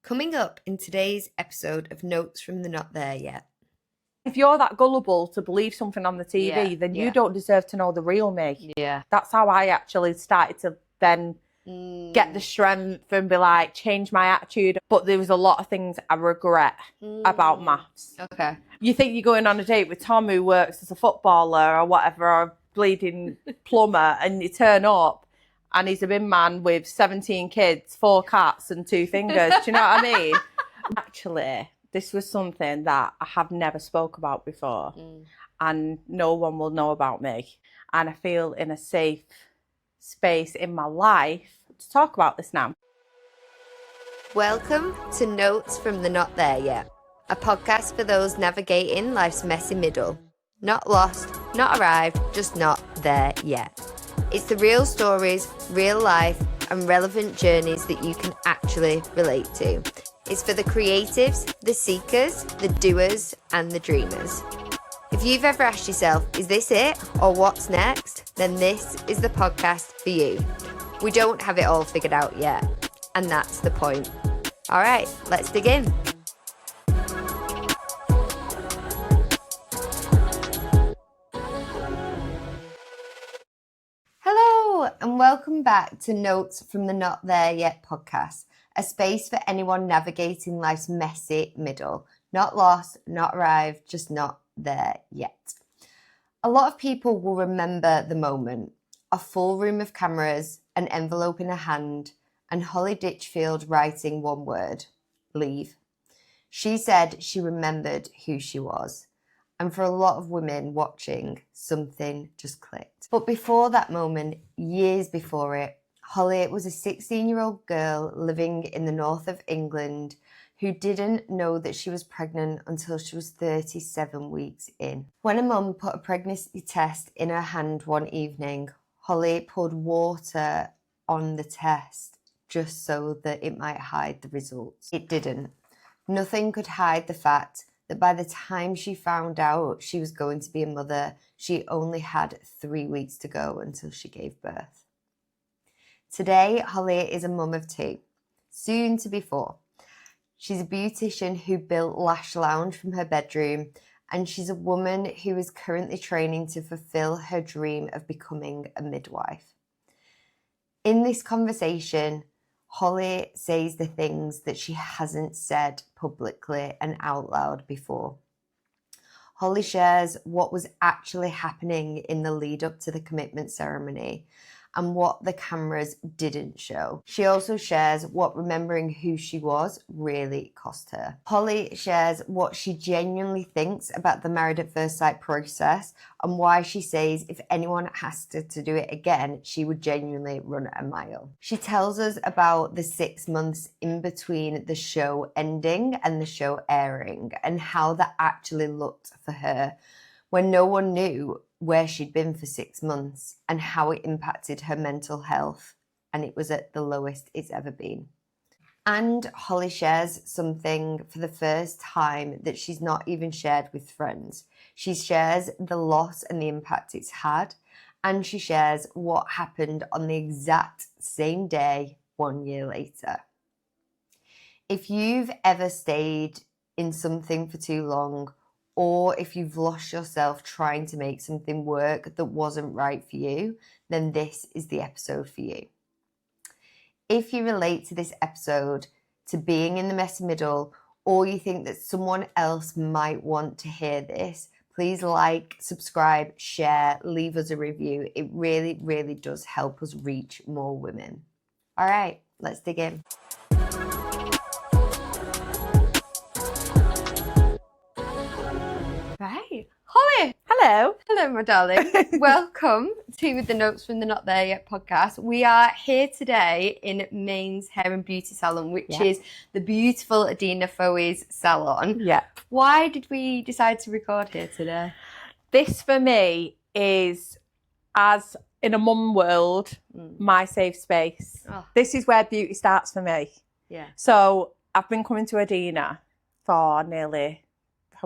Coming up in today's episode of Notes from the Not There Yet. If you're that gullible to believe something on the TV, then you don't deserve to know the real me. Yeah. That's how I actually started to then get the strength and be like, change my attitude. But there was a lot of things I regret about maths. Okay. You think you're going on a date with Tom who works as a footballer or whatever, or a bleeding plumber, and you turn up and he's a bin man with 17 kids, 4 cats and 2 fingers. Do you know what I mean? Actually, this was something that I have never spoke about before and no one will know about me. And I feel in a safe space in my life to talk about this now. Welcome to Notes from the Not There Yet, a podcast for those navigating life's messy middle. Not lost, not arrived, just not there yet. It's the real stories, real life, and relevant journeys that you can actually relate to. It's for the creatives, the seekers, the doers, and the dreamers. If you've ever asked yourself, is this it or what's next? Then this is the podcast for you. We don't have it all figured out yet, and that's the point. All right, let's dig in. Hello, and welcome back to Notes from the Not There Yet podcast, a space for anyone navigating life's messy middle. Not lost, not arrived, just not there yet. A lot of people will remember the moment, a full room of cameras, an envelope in a hand, and Holly Ditchfield writing one word, leave. She said she remembered who she was. And for a lot of women watching, something just clicked. But before that moment, years before it, Holly was a 16-year-old girl living in the north of England who didn't know that she was pregnant until she was 37 weeks in. When her mum put a pregnancy test in her hand one evening, Holly poured water on the test just so that it might hide the results. It didn't. Nothing could hide the fact that by the time she found out she was going to be a mother, she only had 3 weeks to go until she gave birth. Today, Holly is a mum of 2, soon to be 4. She's a beautician who built Lash Lounge from her bedroom, and she's a woman who is currently training to fulfill her dream of becoming a midwife. In this conversation, Holly says the things that she hasn't said publicly and out loud before. Holly shares what was actually happening in the lead up to the commitment ceremony and what the cameras didn't show. She also shares what remembering who she was really cost her. Holly shares what she genuinely thinks about the married at first sight process and why she says if anyone has to do it again, she would genuinely run a mile. She tells us about the 6 months in between the show ending and the show airing and how that actually looked for her when no one knew where she'd been for 6 months and how it impacted her mental health, and it was at the lowest it's ever been. And Holly shares something for the first time that she's not even shared with friends. She shares the loss and the impact it's had, and she shares what happened on the exact same day 1 year later. If you've ever stayed in something for too long, or if you've lost yourself trying to make something work that wasn't right for you, then this is the episode for you. If you relate to this episode, to being in the messy middle, or you think that someone else might want to hear this, please like, subscribe, share, leave us a review. It really, really does help us reach more women. All right, let's dig in. Right. Holly. Hello. Hello, my darling. Welcome to the Notes from the Not There Yet podcast. We are here today in Maine's Hair and Beauty Salon, which is the beautiful Adina Foe's salon. Yeah. Why did we decide to record here today? This for me is, as in a mum world, my safe space. Oh. This is where beauty starts for me. Yeah. So I've been coming to Adina for nearly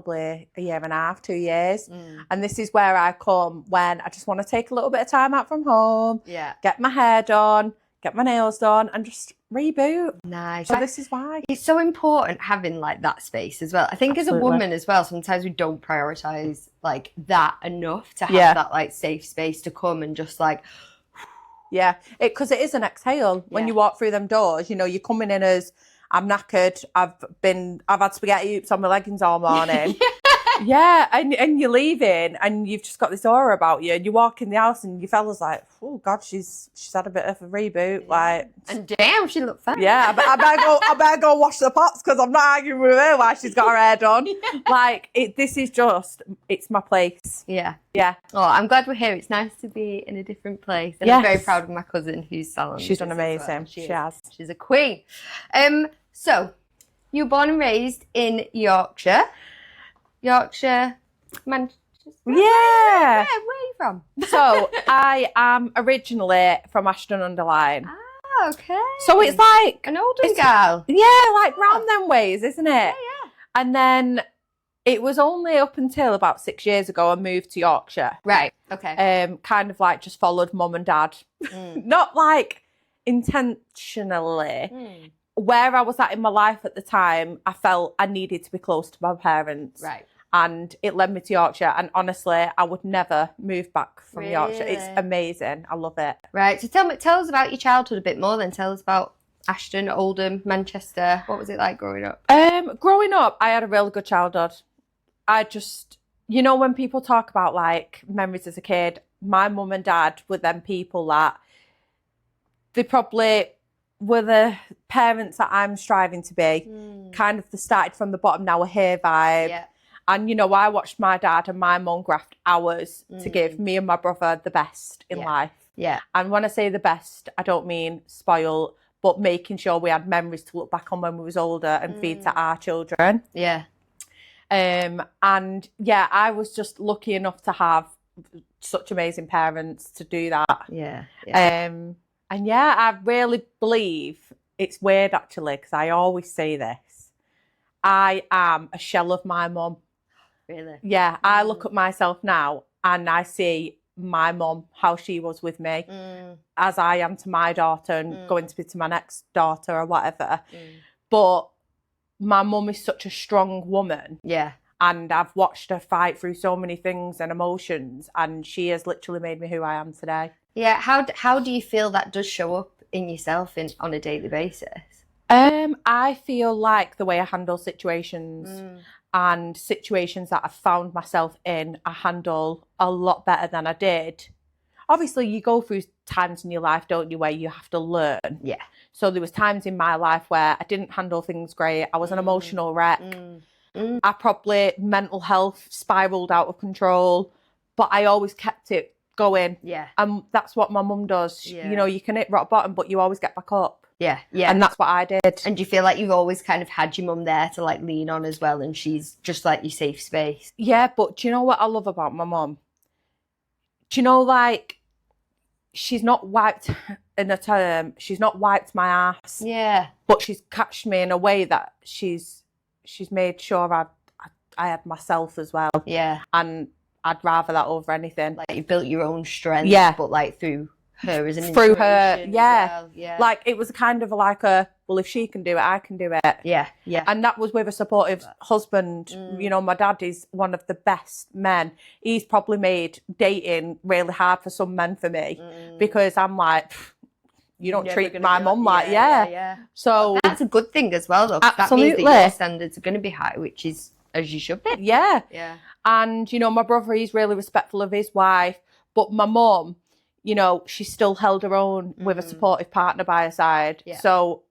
probably a year and a half, 2 years. And this is where I come when I just want to take a little bit of time out from home, get my hair done, get my nails done, and just reboot. Nice. So this is why. It's so important having like that space as well. I think as a woman as well, sometimes we don't prioritize like that enough to have that like safe space to come and just like. Yeah, because it is an exhale when you walk through them doors. You know, you're coming in as, I'm knackered. I've had spaghetti hoops on my leggings all morning. And you're leaving, and you've just got this aura about you. And you walk in the house, and your fella's like, "Oh God, she's had a bit of a reboot." Like, and damn, she looked fine. Yeah, I better go wash the pots because I'm not arguing with her while she's got her hair done. Like, it's my place. Yeah. Yeah. Oh, I'm glad we're here. It's nice to be in a different place. And I'm very proud of my cousin who's salon. She's done amazing. Well. She has. She's a queen. So, you were born and raised in Yorkshire, Manchester. Yeah. Where are you from? So, I am originally from Ashton-under-Lyne. Ah, okay. So it's like an Oldham gal. Yeah, like round them ways, isn't it? Yeah. And then it was only up until about 6 years ago I moved to Yorkshire. Right. Okay. Kind of like just followed mum and dad. Not like intentionally. Where I was at in my life at the time, I felt I needed to be close to my parents. Right. And it led me to Yorkshire. And honestly, I would never move back from Yorkshire. It's amazing. I love it. Right. So tell us about your childhood a bit more then. Tell us about Ashton, Oldham, Manchester. What was it like growing up? Growing up, I had a really good childhood. I just, you know, when people talk about like memories as a kid, my mum and dad were them people that they probably were the parents that I'm striving to be. Kind of started from the bottom, now we're here vibe. Yeah. And, you know, I watched my dad and my mum graft hours to give me and my brother the best in life. Yeah. And when I say the best, I don't mean spoiled, but making sure we had memories to look back on when we was older and feed to our children. Yeah. And yeah, I was just lucky enough to have such amazing parents to do that. Yeah. And yeah, I really believe it's weird actually, because I always say this. I am a shell of my mum. Really? Yeah, I look at myself now and I see my mum, how she was with me, as I am to my daughter and going to be to my next daughter or whatever. But my mum is such a strong woman. Yeah. And I've watched her fight through so many things and emotions, and she has literally made me who I am today. Yeah. How do you feel that does show up in yourself on a daily basis? I feel like the way I handle situations and situations that I've found myself in, I handle a lot better than I did. Obviously, you go through times in your life, don't you, where you have to learn. Yeah. So there was times in my life where I didn't handle things great. I was an emotional wreck. I probably, mental health spiraled out of control, but I always kept it going. Yeah. And that's what my mum does. You know, you can hit rock bottom, but you always get back up. Yeah, yeah. And that's what I did. And do you feel like you've always kind of had your mum there to like lean on as well, and she's just like your safe space? Yeah, but do you know what I love about my mum? Do you know, like, she's not wiped in a term, she's not wiped my ass. Yeah. But she's catched me in a way that she's made sure I had myself as well. Yeah. And I'd rather that over anything. Like you built your own strength, but like through her as an through her, yeah. Well. Yeah. Like it was kind of like well, if she can do it, I can do it. Yeah, yeah. And that was with a supportive husband. You know, my dad is one of the best men. He's probably made dating really hard for some men for me because I'm like, you don't treat my mum like, yeah. So well, that's a good thing as well, though. Absolutely. That means that your standards are going to be high, which is as you should be. Yeah. Yeah. And, you know, my brother, he's really respectful of his wife. But my mum, you know, she still held her own with a supportive partner by her side. Yeah. So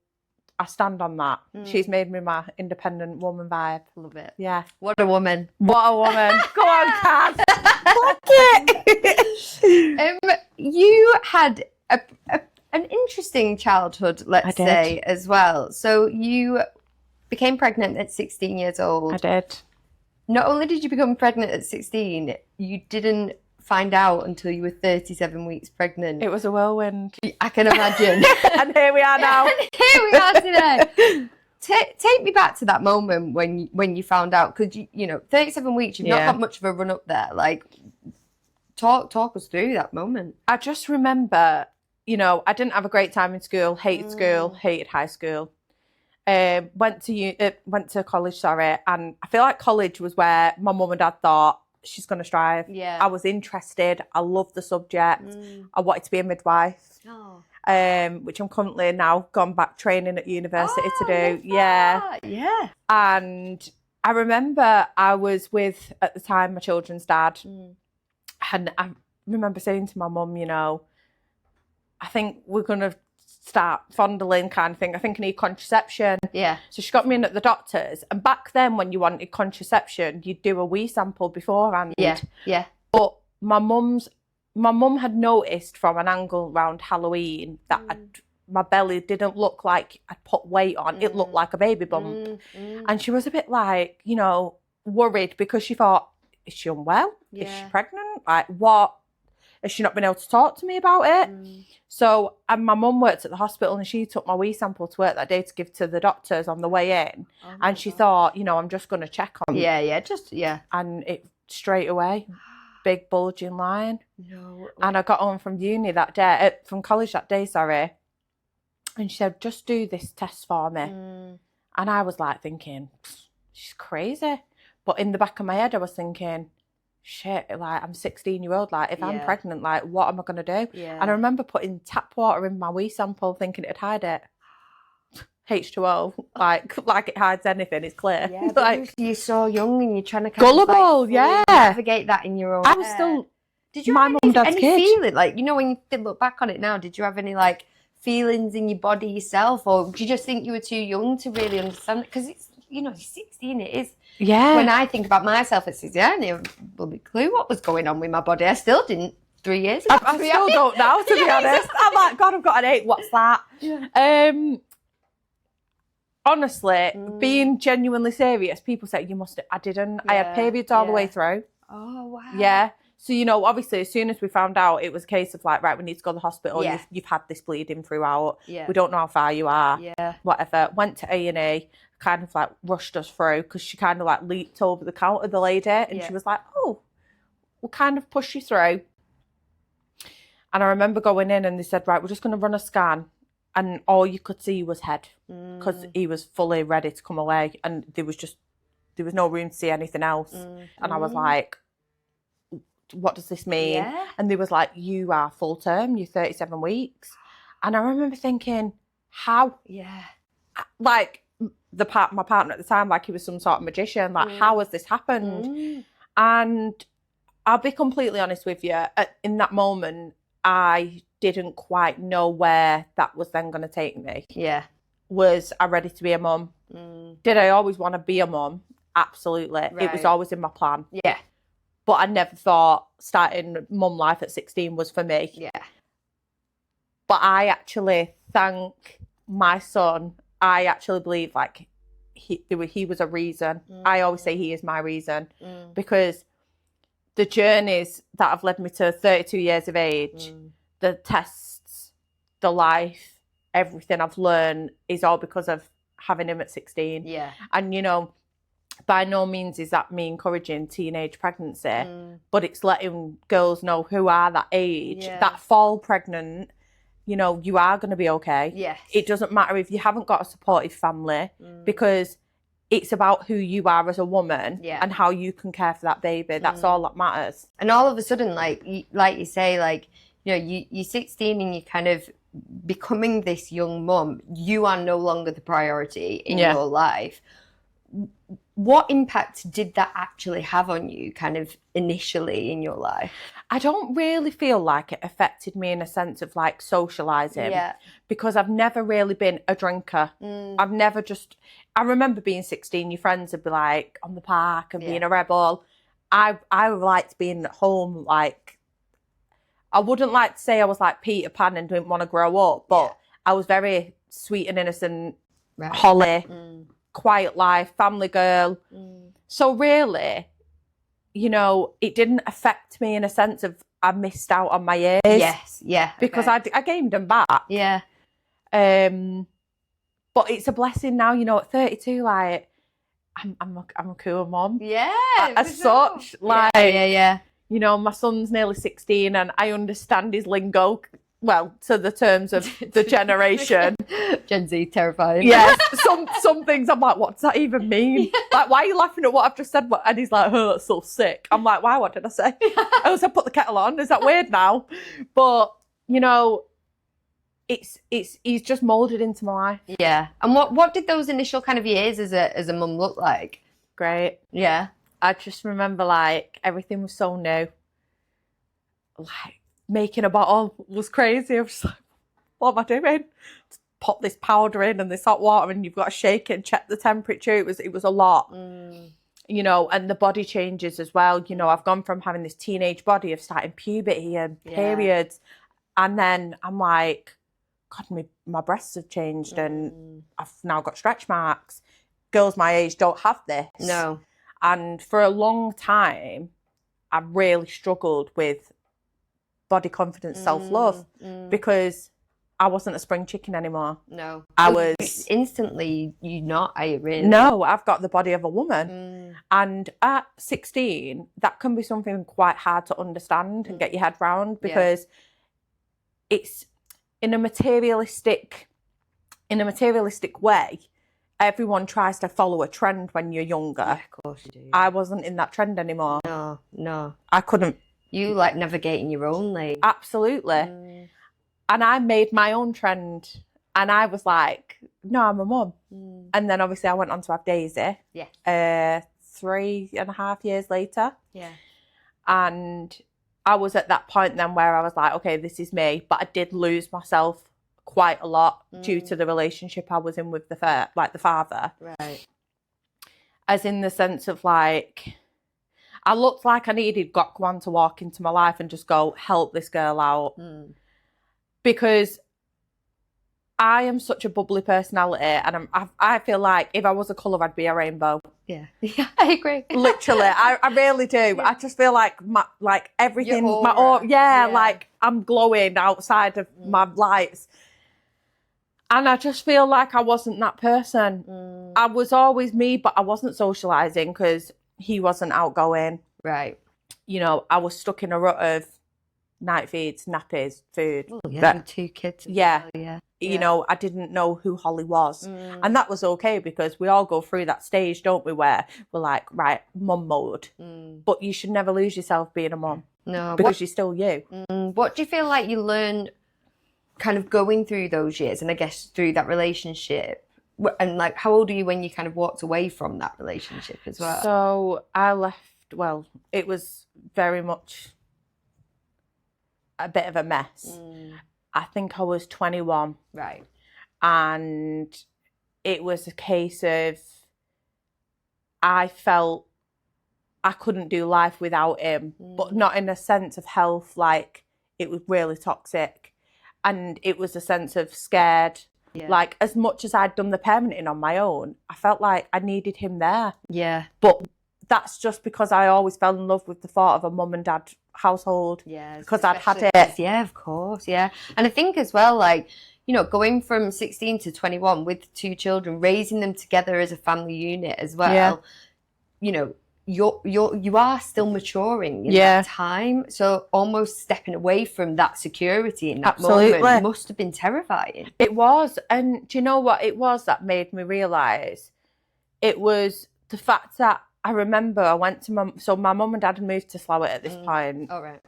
I stand on that. She's made me my independent woman vibe. Love it. Yeah. What a woman. What a woman. Go on, Kat. Fuck it. You had an interesting childhood, let's say, as well. So you became pregnant at 16 years old. I did. Not only did you become pregnant at 16, you didn't find out until you were 37 weeks pregnant. It was a whirlwind. I can imagine. And here we are now. And here we are today. Take me back to that moment when you found out, because you know 37 weeks, you've not got much of a run up there. Like, talk us through that moment. I just remember you know, I didn't have a great time in school, hated high school. Went to college, and I feel like college was where my mum and dad thought, she's going to strive. Yeah. I was interested. I loved the subject. I wanted to be a midwife, which I'm currently now gone back training at university to do. Yeah. Yeah. And I remember I was with, at the time, my children's dad. And I remember saying to my mum, you know, I think we're going to start fondling kind of thing. I think I need contraception. Yeah. So she got me in at the doctor's. And back then, when you wanted contraception, you'd do a wee sample beforehand. Yeah. Yeah. But my mum had noticed from an angle around Halloween that my belly didn't look like I'd put weight on. It looked like a baby bump. And she was a bit like, you know, worried because she thought, is she unwell? Is she pregnant? Like, what? Has she not been able to talk to me about it? So, and my mum worked at the hospital and she took my wee sample to work that day to give to the doctors on the way in. And she thought, you know, I'm just going to check on. Yeah. And it straight away, big bulging line. No. And I got home from uni that day, from college that day, and she said, just do this test for me. And I was like thinking, she's crazy. But in the back of my head, I was thinking, shit, like, I'm 16-year-old, like, if I'm pregnant, like, what am I going to do? And I remember putting tap water in my wee sample thinking it'd hide it. H2O, like it hides anything, it's clear. Yeah, like, you're so young and you're trying to gullible, navigate that in your own I was still Did you my have mum and dad's any kid. feeling, like, you know, when you look back on it now, did you have any, like, feelings in your body yourself, or do you just think you were too young to really understand it? Because it's, you know, you're 16, it is. Yeah. When I think about myself at 16, I didn't have a bloody clue what was going on with my body. I still didn't 3 years ago. I still don't now, to be honest. I'm like, God, I've got an 8. What's that? Yeah. Honestly, being genuinely serious, people say, you must. I didn't. I had periods all the way through. Oh, wow. Yeah. So, you know, obviously, as soon as we found out, it was a case of like, right, we need to go to the hospital. Yeah. You've had this bleeding throughout. Yeah. We don't know how far you are. Yeah. Whatever. Went to A&E, kind of like rushed us through because she kind of like leaped over the counter, the lady, and she was like, oh, we'll kind of push you through. And I remember going in and they said, right, we're just going to run a scan. And all you could see was head because he was fully ready to come away. And there was no room to see anything else. And I was like, what does this mean? Yeah. And they was like, you are full term, you're 37 weeks. And I remember thinking, how? Yeah. Like, my partner at the time, like he was some sort of magician. Like, how has this happened? And I'll be completely honest with you. In that moment, I didn't quite know where that was then going to take me. Yeah. Was I ready to be a mum? Did I always want to be a mum? Absolutely. Right. It was always in my plan. Yeah. But I never thought starting mum life at 16 was for me. Yeah. But I actually thank my son. I actually believe like he was a reason. I always say he is my reason because the journeys that have led me to 32 years of age, the tests, the life, everything I've learned is all because of having him at 16. Yeah. And, you know, by no means is that me encouraging teenage pregnancy, but it's letting girls know who are that age, that fall pregnant, you know, you are going to be okay. Yes. It doesn't matter if you haven't got a supportive family because it's about who you are as a woman and how you can care for that baby. That's all that matters. And all of a sudden, like you say, like, you know, you're 16 and you're kind of becoming this young mum. You are no longer the priority in your life. What impact did that actually have on you kind of initially in your life? I don't really feel like it affected me in a sense of like socialising because I've never really been a drinker. I've never I remember being 16, your friends would be like on the park and being a rebel. I liked being at home. Like, I wouldn't like to say I was like Peter Pan and didn't want to grow up, but I was very sweet and innocent, Holly, quiet life, family girl. So really, you know, it didn't affect me in a sense of I missed out on my years. Yes, yeah. Because I gained them back. Yeah. But it's a blessing now, you know, at 32, like, I'm a cool mom. Yeah. As such, like, yeah. you know, my son's nearly 16 and I understand his lingo well, to the terms of the generation. Gen Z, terrifying. Yes, some things I'm like, what does that even mean? Like, why are you laughing at what I've just said? And he's like, oh, that's so sick. I'm like, why? What did I say? I said, put the kettle on. Is that weird now? But, you know, he's just moulded into my life. Yeah. And what did those initial kind of years as a mum look like? Great. Yeah. I just remember, like, everything was so new. Like, making a bottle was crazy. I was just like, what am I doing? Pop this powder in and this hot water, and you've got to shake it and check the temperature. It was a lot, you know, and the body changes as well. You know, I've gone from having this teenage body of starting puberty and periods, and then I'm like, God, my breasts have changed, and I've now got stretch marks. Girls my age don't have this. No. And for a long time, I really struggled with body confidence, self-love, because I wasn't a spring chicken anymore. No. I was... Instantly, you're not, are you really? No, I've got the body of a woman. And at 16, that can be something quite hard to understand and get your head round, because it's in a materialistic way. Everyone tries to follow a trend when you're younger. Yeah, of course you do. Yeah. I wasn't in that trend anymore. No. I couldn't. You like navigating your own lane. Absolutely. And I made my own trend, and I was like, no, I'm a mum. And then obviously I went on to have Daisy. Yeah. 3.5 years later. Yeah. And I was at that point then where I was like, okay, this is me. But I did lose myself quite a lot due to the relationship I was in with the father. Right. As in the sense of, like, I looked like I needed Gokwan to walk into my life and just go, help this girl out. Because I am such a bubbly personality, and I feel like if I was a colour, I'd be a rainbow. Yeah, I agree. Literally, I really do. Yeah. I just feel like everything, Your aura. like I'm glowing outside of my lights. And I just feel like I wasn't that person. I was always me, but I wasn't socialising because he wasn't outgoing. Right. You know, I was stuck in a rut of night feeds, nappies, food. Oh, yeah, 2 kids. Yeah. Well, yeah. You know, I didn't know who Holly was. And that was okay, because we all go through that stage, don't we, where we're like, right, mum mode. But you should never lose yourself being a mum. No. Because you're still you. What do you feel like you learned kind of going through those years, and I guess through that relationship? And like, how old are you when you kind of walked away from that relationship as well? So I left, well, it was very much a bit of a mess. I think I was 21. Right. And it was a case of, I felt I couldn't do life without him, but not in a sense of health, like it was really toxic. And it was a sense of scared. Yeah. Like, as much as I'd done the parenting on my own, I felt like I needed him there. Yeah. But that's just because I always fell in love with the thought of a mum and dad household. Yeah. Because I'd had it. Yeah, of course. Yeah. And I think as well, like, you know, going from 16 to 21 with 2 children, raising them together as a family unit as well, you know, you are still maturing in that time. So almost stepping away from that security in that moment must have been terrifying. It was. And do you know what it was that made me realise? It was the fact that I remember I went to my mum and dad had moved to Slough at this point. Oh, right.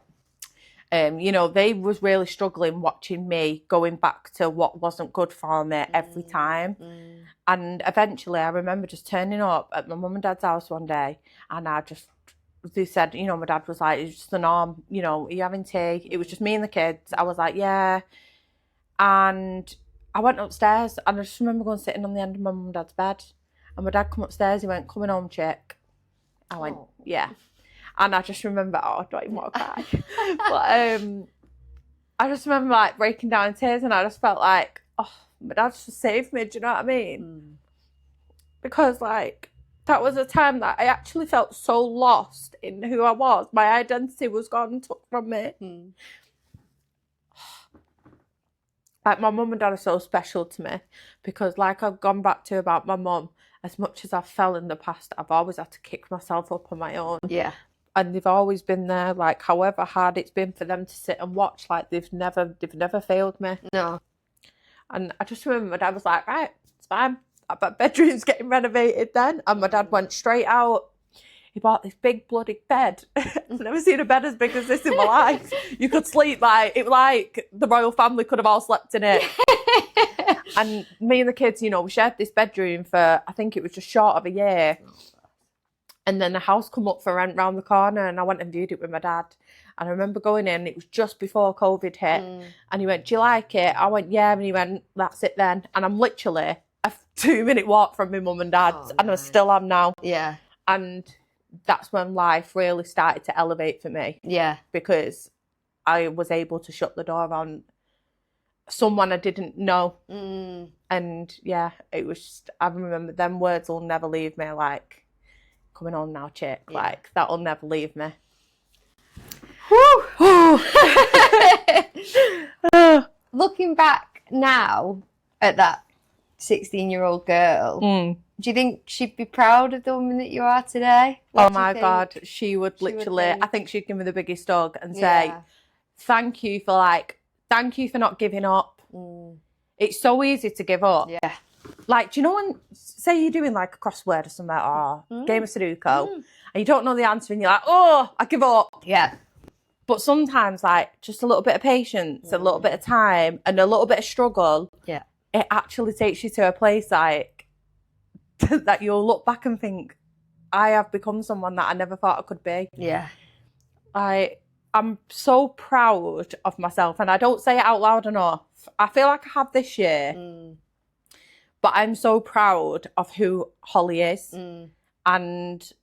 You know, they was really struggling watching me going back to what wasn't good for me every time. And eventually I remember just turning up at my mum and dad's house one day, and they said, you know, my dad was like, it's just the norm, you know, are you having tea? It was just me and the kids. I was like, yeah. And I went upstairs, and I just remember going sitting on the end of my mum and dad's bed, and my dad come upstairs, he went, coming home, chick. I went, yeah. And I just remember, I don't even want to cry. But I just remember like breaking down in tears, and I just felt like, oh, my dad's just saved me, do you know what I mean? Because like, that was a time that I actually felt so lost in who I was. My identity was gone, took from me. Like, my mum and dad are so special to me, because like I've gone back to about my mum, as much as I've fell in the past, I've always had to kick myself up on my own. Yeah. and they've always been there. Like, however hard it's been for them to sit and watch, like they've never failed me. No. And I just remember my dad was like, right, it's fine. My bedroom's getting renovated then. And my dad went straight out. He bought this big bloody bed. I've never seen a bed as big as this in my life. You could sleep like the royal family could have all slept in it. And me and the kids, you know, we shared this bedroom for, I think it was just short of a year. And then the house come up for rent round the corner, and I went and viewed it with my dad. And I remember going in, it was just before COVID hit. And he went, do you like it? I went, yeah. And he went, that's it then. And I'm literally a 2-minute walk from my mum and dad's, and I still am now. Yeah. And that's when life really started to elevate for me. Yeah. Because I was able to shut the door on someone I didn't know. And yeah, it was just, I remember them words will never leave me, like, coming on now, chick. Yeah. Like, that'll never leave me. Looking back now at that 16-year-old girl, do you think she'd be proud of the woman that you are today? Oh my God, she would literally, I think she'd give me the biggest hug and say, thank you for not giving up. It's so easy to give up. Yeah. Like, do you know when, say you're doing like a crossword or something, or game of Sudoku, and you don't know the answer and you're like, oh, I give up. Yeah. But sometimes, like, just a little bit of patience, a little bit of time, and a little bit of struggle, it actually takes you to a place, like, that you'll look back and think, I have become someone that I never thought I could be. Yeah. I'm so proud of myself, and I don't say it out loud enough. I feel like I have this year, but I'm so proud of who Holly is. And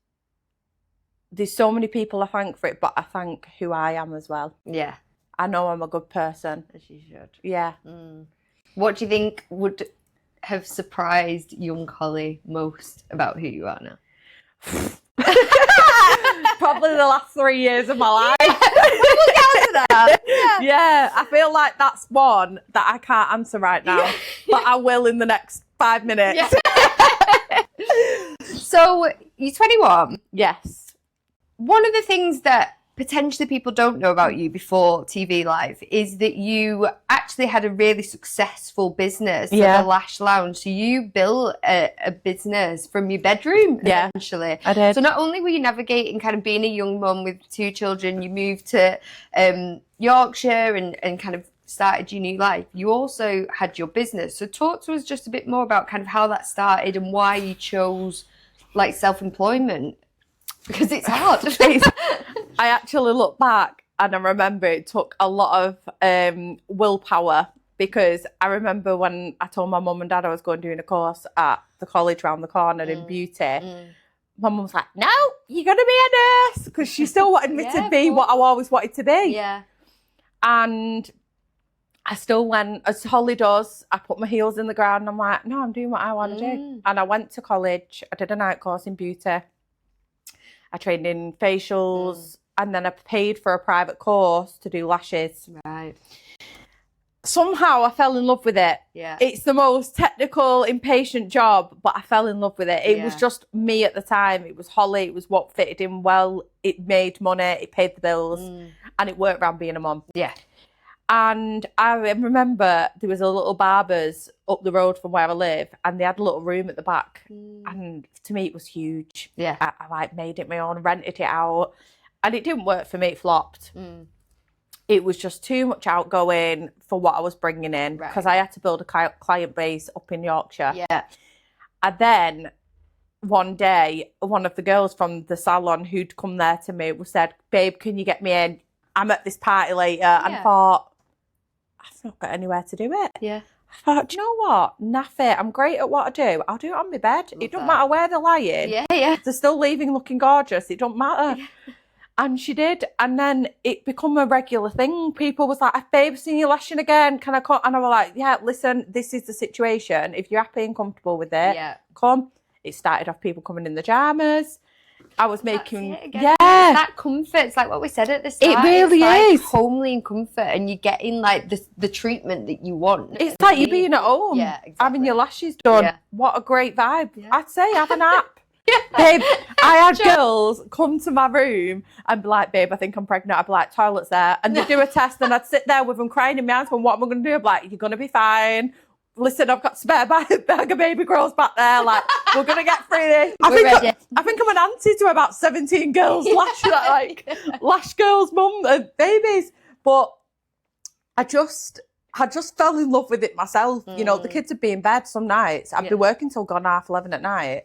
there's so many people I thank for it, but I thank who I am as well. Yeah. I know I'm a good person. As you should. Yeah. What do you think would have surprised young Holly most about who you are now? Probably the last 3 years of my life. We'll get to that. Yeah, I feel like that's one that I can't answer right now, but I will in the next 5 minutes. So, you're 21. Yes. One of the things that potentially people don't know about you before TV life is that you actually had a really successful business, the Lash Lounge. So you built a business from your bedroom, essentially. I did. So not only were you navigating kind of being a young mum with 2 children, you moved to Yorkshire and kind of started your new life, you also had your business. So talk to us just a bit more about kind of how that started and why you chose like self-employment. Because it's hard. I actually look back and I remember it took a lot of willpower, because I remember when I told my mum and dad I was going doing a course at the college round the corner in beauty, my mum was like, no, you're going to be a nurse, because she still wanted me to be what I always wanted to be. Yeah. And I still went, as Holly does, I put my heels in the ground and I'm like, no, I'm doing what I want to do. And I went to college, I did a night course in beauty. I trained in facials, and then I paid for a private course to do lashes. Right. Somehow I fell in love with it. Yeah. It's the most technical, impatient job, but I fell in love with it. It was just me at the time. It was Holly. It was what fitted in well. It made money. It paid the bills. And it worked around being a mum. Yeah. And I remember there was a little barber's up the road from where I live, and they had a little room at the back. And to me, it was huge. Yeah. I like made it my own, rented it out, and it didn't work for me. It flopped. It was just too much outgoing for what I was bringing in, because I had to build a client base up in Yorkshire. Yeah. And then one day, one of the girls from the salon who'd come there to me said, babe, can you get me in? I'm at this party later. And I thought, I've not got anywhere to do it. Yeah. I thought, do you know what? Naff it. I'm great at what I do. I'll do it on my bed. It don't matter where they're lying. Yeah. They're still leaving looking gorgeous. It don't matter. Yeah. And she did. And then it become a regular thing. People was like, babe, I've seen you lashing again. Can I come? And I was like, yeah, listen, this is the situation. If you're happy and comfortable with it, come. It started off people coming in the pajamas. I was making, it's that comfort. It's like what we said at the start. It really is. Homely and comfort, and you're getting like the treatment that you want. It's like you being at home, having your lashes done. Yeah. What a great vibe. Yeah. I'd say have a nap. Babe, I had girls come to my room and be like, babe, I think I'm pregnant. I'd be like, toilet's there. And they'd do a test and I'd sit there with them crying in my hands going, what am I going to do? I'd be like, you're going to be fine. Listen, I've got spare bag of baby girls back there. Like, we're going to get through this. I think I'm an auntie to about 17 girls, Lash girls, mum, and babies. But I just fell in love with it myself. You know, the kids would be in bed some nights. I'd be working till gone 11:30 at night.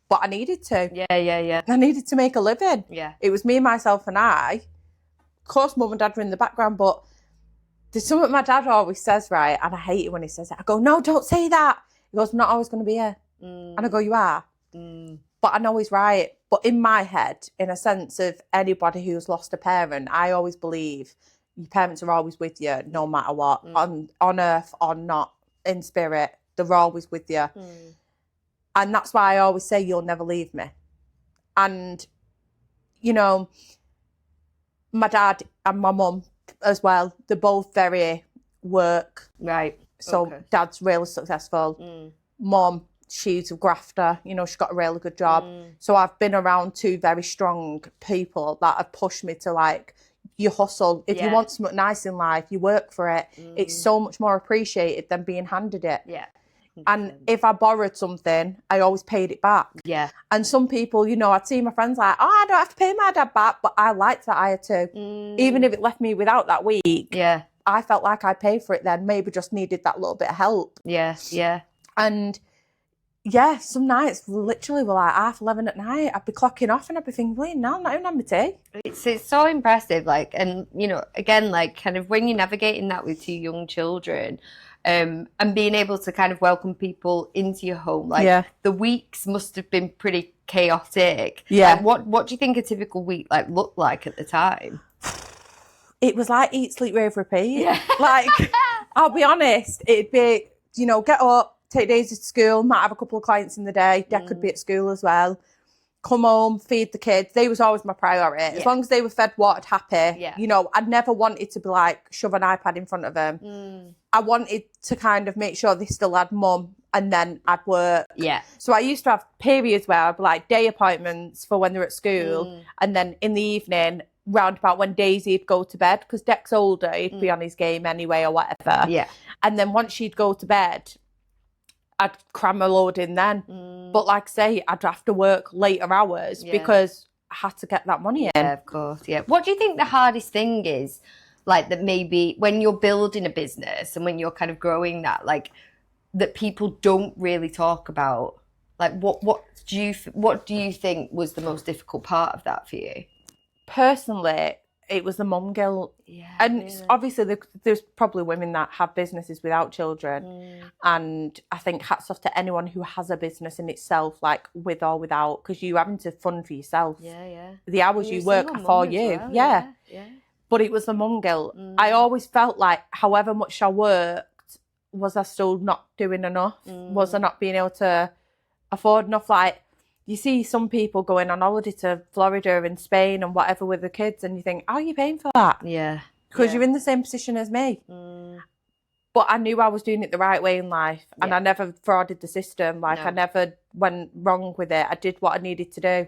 But I needed to. Yeah. I needed to make a living. Yeah. It was me, myself, and I. Of course, mum and dad were in the background, but there's something my dad always says, right? And I hate it when he says it. I go, no, don't say that. He goes, I'm not always going to be here. And I go, you are. But I know he's right. But in my head, in a sense of anybody who's lost a parent, I always believe your parents are always with you, no matter what, on earth or not, in spirit. They're always with you. And that's why I always say, you'll never leave me. And, you know, my dad and my mum as well, they're both very work. Right. So dad's really successful. Mum, she's a grafter. You know, she's got a really good job. So I've been around two very strong people that have pushed me to, like, you hustle. If you want something nice in life, you work for it. It's so much more appreciated than being handed it. Yeah. And if I borrowed something, I always paid it back. Yeah. And some people, you know, I'd see my friends like, oh, I don't have to pay my dad back, but I liked that I had to. Even if it left me without that week, yeah, I felt like I paid for it then, maybe just needed that little bit of help. Yeah. And yeah, some nights literally were like 11:30 at night. I'd be clocking off and I'd be thinking, wait, no, I'm not even on my tea. It's so impressive, like, and, you know, again, like, kind of when you're navigating that with two young children, and being able to kind of welcome people into your home, like, the weeks must have been pretty chaotic. Yeah. Like, what do you think a typical week, like, looked like at the time? It was like eat, sleep, rave, repeat. Yeah. Like, I'll be honest, it'd be, you know, get up, take Daisy to school, might have a couple of clients in the day, Dad could be at school as well, come home, feed the kids. They was always my priority. As long as they were fed, watered, happy, you know, I'd never wanted to be like, shove an iPad in front of them. I wanted to kind of make sure they still had mum, and then I'd work. Yeah. So I used to have periods where I'd be like day appointments for when they're at school, and then in the evening, round about when Daisy'd go to bed, because Deck's older, he'd be on his game anyway or whatever. Yeah. And then once she'd go to bed, I'd cram a load in then. But like I say, I'd have to work later hours because I had to get that money in. Yeah, of course, yeah. What do you think the hardest thing is, like, that maybe when you're building a business and when you're kind of growing that, like, that people don't really talk about? Like, what do you think was the most difficult part of that for you? Personally, it was the mum guilt. Yeah. And obviously there's probably women that have businesses without children. And I think hats off to anyone who has a business in itself, like with or without, because you're having to fund for yourself. Yeah. The hours you work are for you. Well. Yeah. Yeah. But it was the mum guilt. I always felt like however much I worked, was I still not doing enough? Was I not being able to afford enough? Like, you see some people going on holiday to Florida and Spain and whatever with the kids, and you think, how are you paying for that? Yeah. Because you're in the same position as me. But I knew I was doing it the right way in life, and I never frauded the system. Like, I never went wrong with it. I did what I needed to do.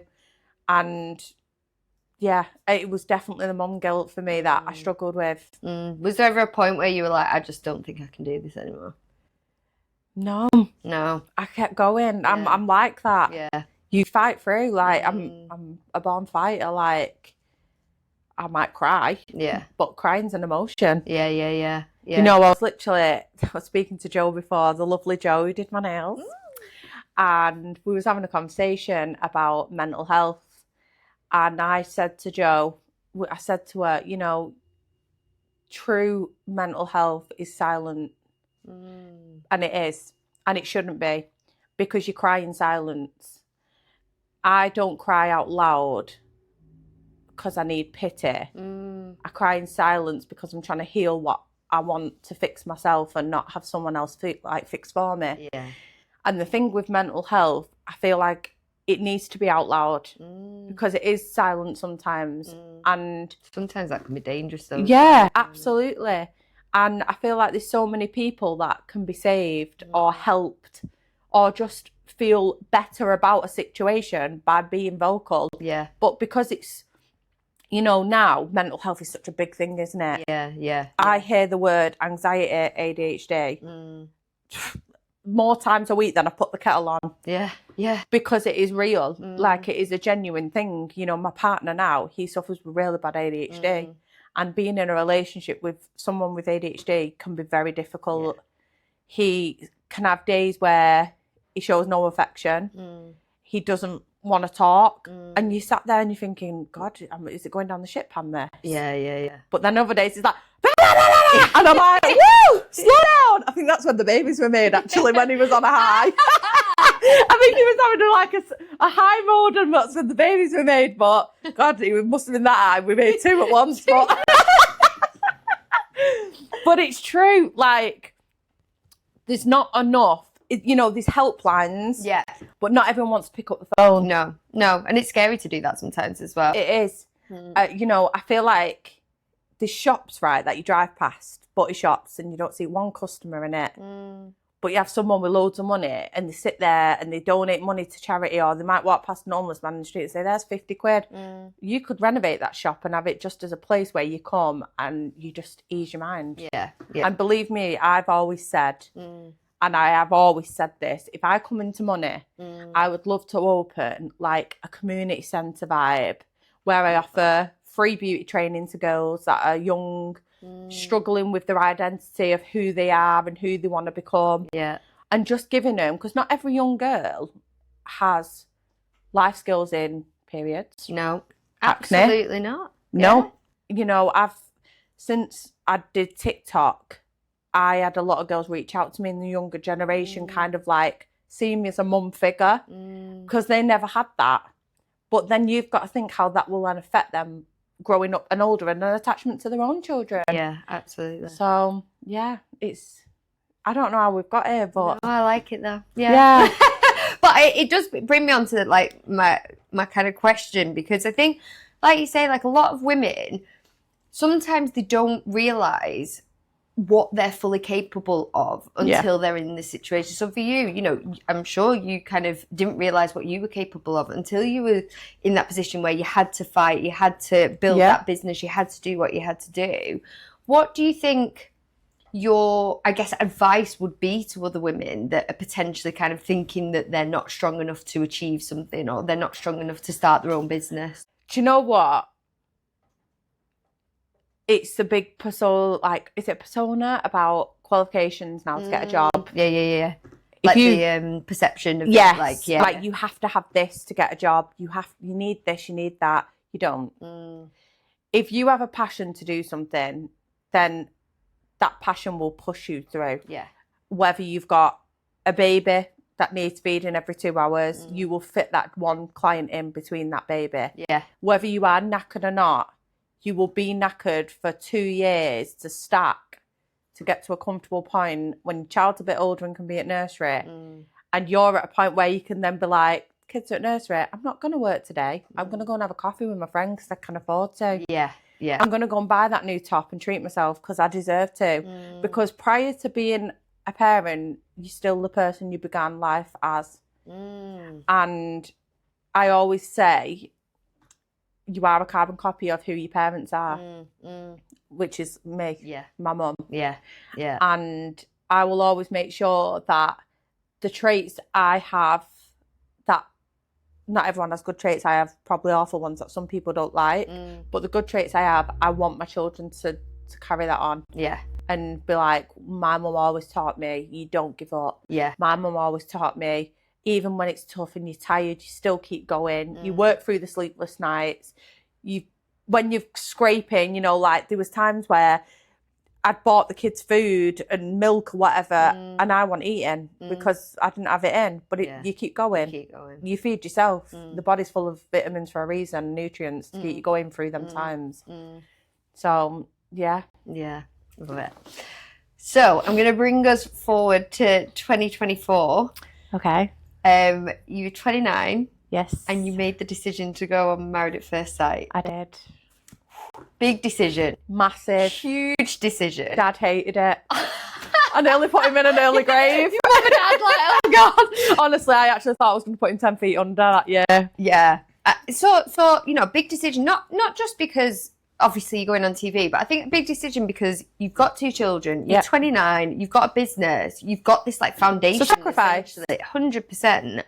And yeah, it was definitely the mum guilt for me that I struggled with. Was there ever a point where you were like, I just don't think I can do this anymore? No. I kept going. I'm like that. Yeah. You fight through. Like, I'm a born fighter. Like, I might cry. Yeah. But crying's an emotion. Yeah. You know, I was speaking to Joe before, the lovely Joe who did my nails. And we was having a conversation about mental health. And I said to her, you know, true mental health is silent. And it is. And it shouldn't be, because you cry in silence. I don't cry out loud because I need pity. I cry in silence because I'm trying to heal what I want to fix myself and not have someone else fix for me. Yeah. And the thing with mental health, I feel like it needs to be out loud because it is silent sometimes. And sometimes that can be dangerous though. Yeah, absolutely. And I feel like there's so many people that can be saved or helped or just feel better about a situation by being vocal. Yeah. But because it's, you know, now mental health is such a big thing, isn't it? Yeah. I hear the word anxiety, ADHD more times a week than I put the kettle on. Yeah. Because it is real. Like, it is a genuine thing. You know, my partner now, he suffers with really bad ADHD. And being in a relationship with someone with ADHD can be very difficult. He can have days where he shows no affection. He doesn't want to talk. And you sat there and you're thinking, God, is it going down the shit pan this? Yeah. But then other days it's like, and I'm like, woo, slow down. I think that's when the babies were made, actually, when he was on a high. I think he was having a high mode, and that's when the babies were made. But God, he must have been that high. We made 2 at once. But it's true. Like, there's not enough. You know, there's helplines. Yeah. But not everyone wants to pick up the phone. No. And it's scary to do that sometimes as well. It is. You know, I feel like there's shops, right, that you drive past, body shops, and you don't see one customer in it. But you have someone with loads of money and they sit there and they donate money to charity, or they might walk past an homeless man in the street and say, there's 50 quid. You could renovate that shop and have it just as a place where you come and you just ease your mind. Yeah. And believe me, I've always said, and I have always said this, if I come into money, I would love to open like a community centre vibe where I offer free beauty training to girls that are young, struggling with their identity of who they are and who they want to become. Yeah. And just giving them, because not every young girl has life skills in periods. No, acne. absolutely not. No. You know, since I did TikTok, I had a lot of girls reach out to me in the younger generation, kind of like see me as a mum figure, because they never had that. But then you've got to think how that will then affect them growing up and older and an attachment to their own children. Yeah, absolutely. So, yeah, I don't know how we've got here, but... No, I like it though. Yeah. But it does bring me on to like my kind of question, because I think, like you say, like a lot of women, sometimes they don't realise what they're fully capable of until they're in this situation. So for you, you know, I'm sure you kind of didn't realise what you were capable of until you were in that position where you had to fight, you had to build that business, you had to do what you had to do. What do you think your, I guess, advice would be to other women that are potentially kind of thinking that they're not strong enough to achieve something, or they're not strong enough to start their own business? Do you know what? It's the big persona, like, is it persona about qualifications now to get a job? Yeah. Like the perception of like you have to have this to get a job. You need this, you need that. You don't. If you have a passion to do something, then that passion will push you through. Yeah. Whether you've got a baby that needs feeding every 2 hours, you will fit that one client in between that baby. Yeah. Whether you are knackered or not, you will be knackered for 2 years to stack to get to a comfortable point when your child's a bit older and can be at nursery. And you're at a point where you can then be like, kids are at nursery, I'm not going to work today. I'm going to go and have a coffee with my friend because I can afford to. Yeah. I'm going to go and buy that new top and treat myself because I deserve to. Because prior to being a parent, you're still the person you began life as. And I always say, you are a carbon copy of who your parents are, which is me, my mum. Yeah. And I will always make sure that the traits I have, that not everyone has good traits. I have probably awful ones that some people don't like, but the good traits I have, I want my children to carry that on. Yeah. And be like, my mum always taught me, you don't give up. Yeah. My mum always taught me, even when it's tough and you're tired, you still keep going. You work through the sleepless nights. When you're scraping, you know, like there was times where I'd bought the kids food and milk or whatever, and I wasn't eating because I didn't have it in. But you keep going. You feed yourself. The body's full of vitamins for a reason, nutrients to keep you going through them times. So, yeah. Yeah, love it. So I'm going to bring us forward to 2024. Okay. You were 29. Yes. And you made the decision to go on Married at First Sight. I did. Big decision. Massive. Huge decision. Dad hated it. I nearly put him in an early grave. Your mum and dad like, oh God. Honestly, I actually thought I was going to put him 10 feet under that year. Yeah. So big decision. Not just because obviously you're going on TV, but I think a big decision because you've got 2 children. You're 29. You've got a business. You've got this like foundation. It's a sacrifice. 100%.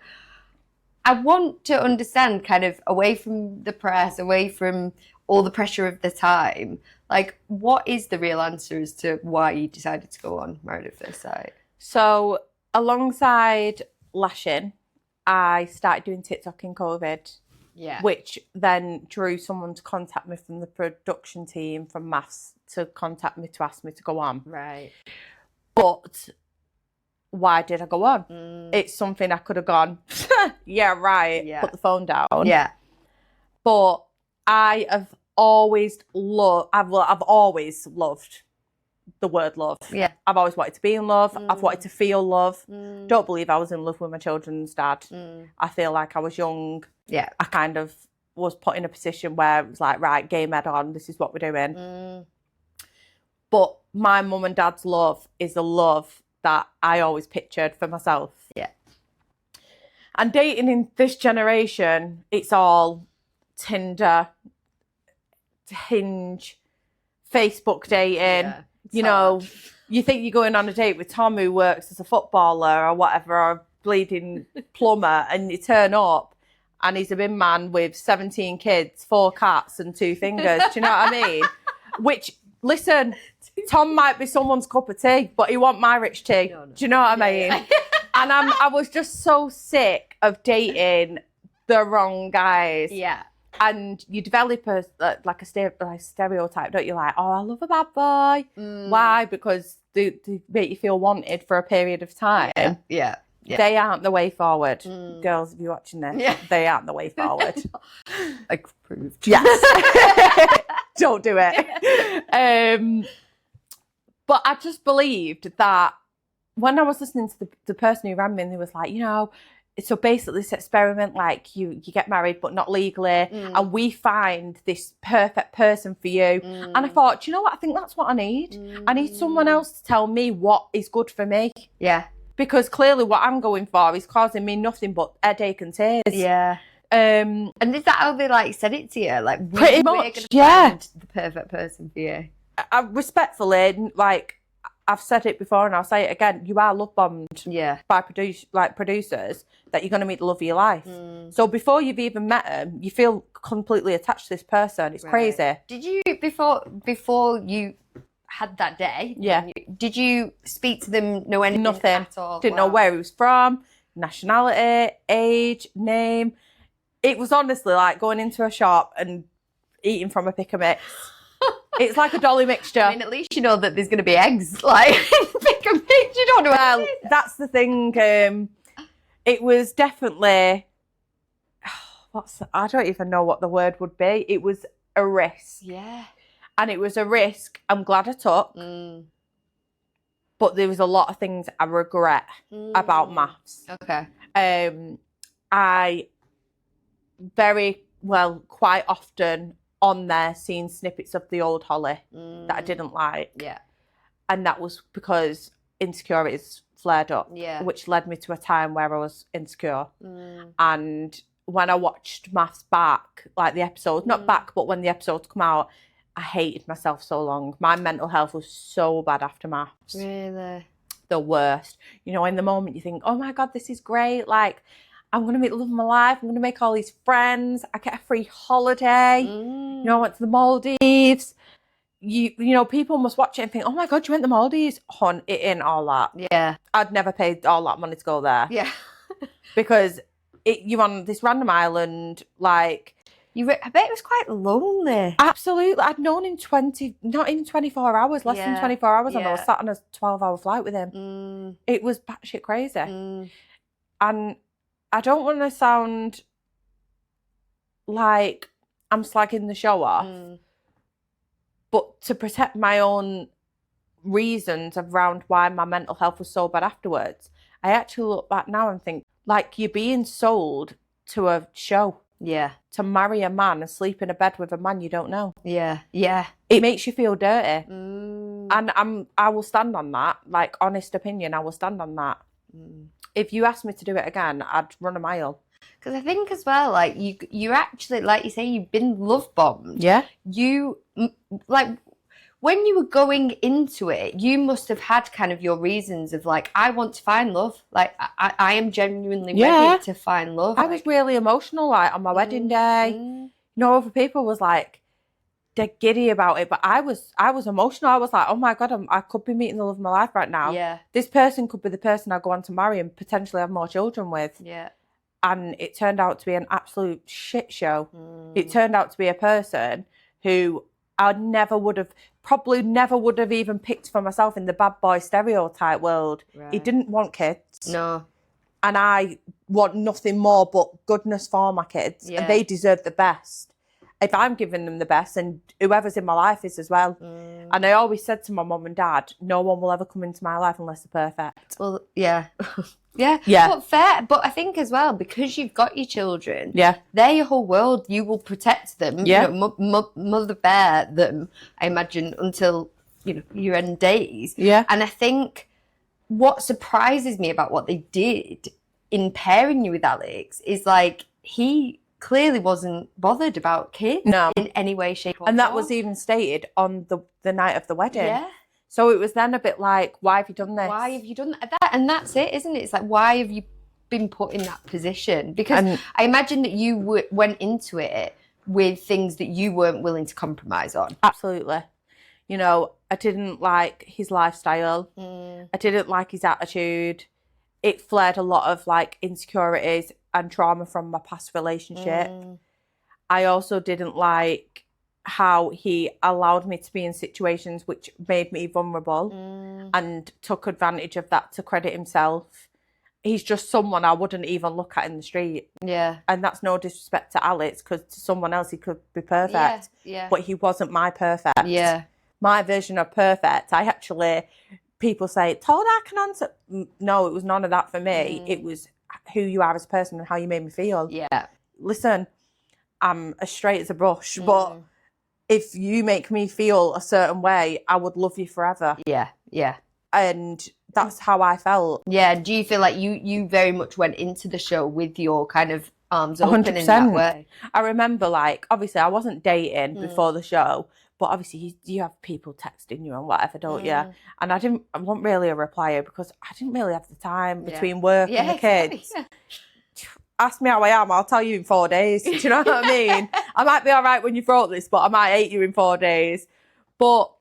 I want to understand, kind of away from the press, away from all the pressure of the time, like what is the real answer as to why you decided to go on Married at First Sight? So alongside lashing, I started doing TikTok in COVID. Yeah. Which then drew someone to contact me from the production team from Maths to contact me to ask me to go on. Right. But why did I go on? It's something I could have gone, yeah, right, put the phone down. Yeah. But I have always I've always loved the word love. Yeah. I've always wanted to be in love. I've wanted to feel love. Don't believe I was in love with my children's dad. I feel like I was young. Yeah. I kind of was put in a position where it was like, right, game head on, this is what we're doing. But my mum and dad's love is the love that I always pictured for myself. Yeah. And dating in this generation, it's all Tinder, Hinge, Facebook dating. Yeah, you know, you think you're going on a date with Tom who works as a footballer or whatever, or a bleeding plumber, and you turn up and he's a big man with 17 kids, 4 cats and 2 fingers. Do you know what I mean? Which, listen, Tom might be someone's cup of tea, but he want my rich tea. No. Do you know what I mean? Yeah. And I was just so sick of dating the wrong guys. Yeah. And you develop a stereotype, don't you? Like, oh, I love a bad boy. Why? Because they make you feel wanted for a period of time. Yeah. They aren't the way forward. Girls, if you're watching this, they aren't the way forward. Like, proved. Yes. Don't do it. But I just believed that when I was listening to the person who ran me, and they was like, you know, so basically this experiment, like you get married but not legally, and we find this perfect person for you. And I thought, do you know what? I think that's what I need. I need someone else to tell me what is good for me. Yeah. Because clearly what I'm going for is causing me nothing but headache and tears. Yeah. And is that how they like said it to you? Like, pretty much, yeah. Find the perfect person for you. I respectfully, like, I've said it before and I'll say it again, you are love bombed by producers that you're going to meet the love of your life. So before you've even met them, you feel completely attached to this person. It's crazy. Did you, before you had that day, did you speak to them, know anything Nothing. At all? Didn't know where he was from, nationality, age, name. It was honestly like going into a shop and eating from a pick a mix. It's like a dolly mixture. I mean, at least you know that there's going to be eggs. Like, pick a mix. You don't know. Well, that's the thing. It was definitely. I don't even know what the word would be. It was a risk. Yeah. And it was a risk I'm glad I took. But there was a lot of things I regret about maths. Okay. I quite often on there seeing snippets of the old Holly that I didn't like. Yeah. And that was because insecurities flared up, which led me to a time where I was insecure. And when I watched maths back, like the episode, not back, but when the episodes come out, I hated myself so long. My mental health was so bad after maths. Really? The worst. You know, in the moment you think, oh my God, this is great. Like, I'm going to meet the love of my life. I'm going to make all these friends. I get a free holiday. You know, I went to the Maldives. You know, people must watch it and think, oh my God, you went to the Maldives. Hon, it ain't all that. Yeah. I'd never paid all that money to go there. Yeah. Because you're on this random island, like... I bet it was quite lonely. Absolutely. I'd known him not even 24 hours, less than 24 hours, and I was sat on a 12-hour flight with him. It was batshit crazy. And I don't want to sound like I'm slagging the show off, but to protect my own reasons around why my mental health was so bad afterwards, I actually look back now and think, like, you're being sold to a show. Yeah. To marry a man and sleep in a bed with a man you don't know. Yeah. Yeah. It makes you feel dirty. And I will stand on that. Like, honest opinion, I will stand on that. If you asked me to do it again, I'd run a mile. Because I think as well, like, you actually, like you say, you've been love bombed. Yeah. You, like, when you were going into it, you must have had kind of your reasons of, like, I want to find love. Like, I am genuinely ready to find love. I was really emotional, like, on my wedding day. You know, other people was, like, they're giddy about it, but I was emotional. I was like, oh my God, I could be meeting the love of my life right now. Yeah. This person could be the person I go on to marry and potentially have more children with. Yeah. And it turned out to be an absolute shit show. It turned out to be a person who I probably never would have even picked for myself in the bad boy stereotype world. Right. He didn't want kids. No. And I want nothing more but goodness for my kids. Yeah. And they deserve the best. If I'm giving them the best, and whoever's in my life is as well. And I always said to my mum and dad, no one will ever come into my life unless they're perfect. Well, yeah. Yeah. But fair. But I think as well, because you've got your children, they're your whole world. You will protect them. Yeah. You know, mother bear them, I imagine, until, you know, your end days. Yeah. And I think what surprises me about what they did in pairing you with Alex is, like, he clearly wasn't bothered about kids in any way, shape, or form. And that was even stated on the night of the wedding. Yeah. So it was then a bit like, why have you done this? Why have you done that? And that's it, isn't it? It's like, why have you been put in that position? Because I imagine that you went into it with things that you weren't willing to compromise on. Absolutely. You know, I didn't like his lifestyle. I didn't like his attitude. It flared a lot of, like, insecurities and trauma from my past relationship. I also didn't like how he allowed me to be in situations which made me vulnerable and took advantage of that to credit himself. He's just someone I wouldn't even look at in the street. Yeah. And that's no disrespect to Alex, because to someone else he could be perfect. Yeah. But he wasn't my perfect. Yeah. My version of perfect, people say, told I can answer. No, it was none of that for me. It was who you are as a person and how you made me feel. Yeah. Listen, I'm as straight as a brush, but if you make me feel a certain way, I would love you forever. Yeah, yeah. And that's how I felt. Yeah. Do you feel like you very much went into the show with your kind of arms open 100%. In that way? I remember, like, obviously I wasn't dating before the show, but obviously you have people texting you and whatever, don't you? And I wasn't really a replier because I didn't really have the time between work and the kids. Yeah. Ask me how I am, I'll tell you in 4 days. Do you know what I mean? I might be all right when you've wrote this, but I might hate you in 4 days. But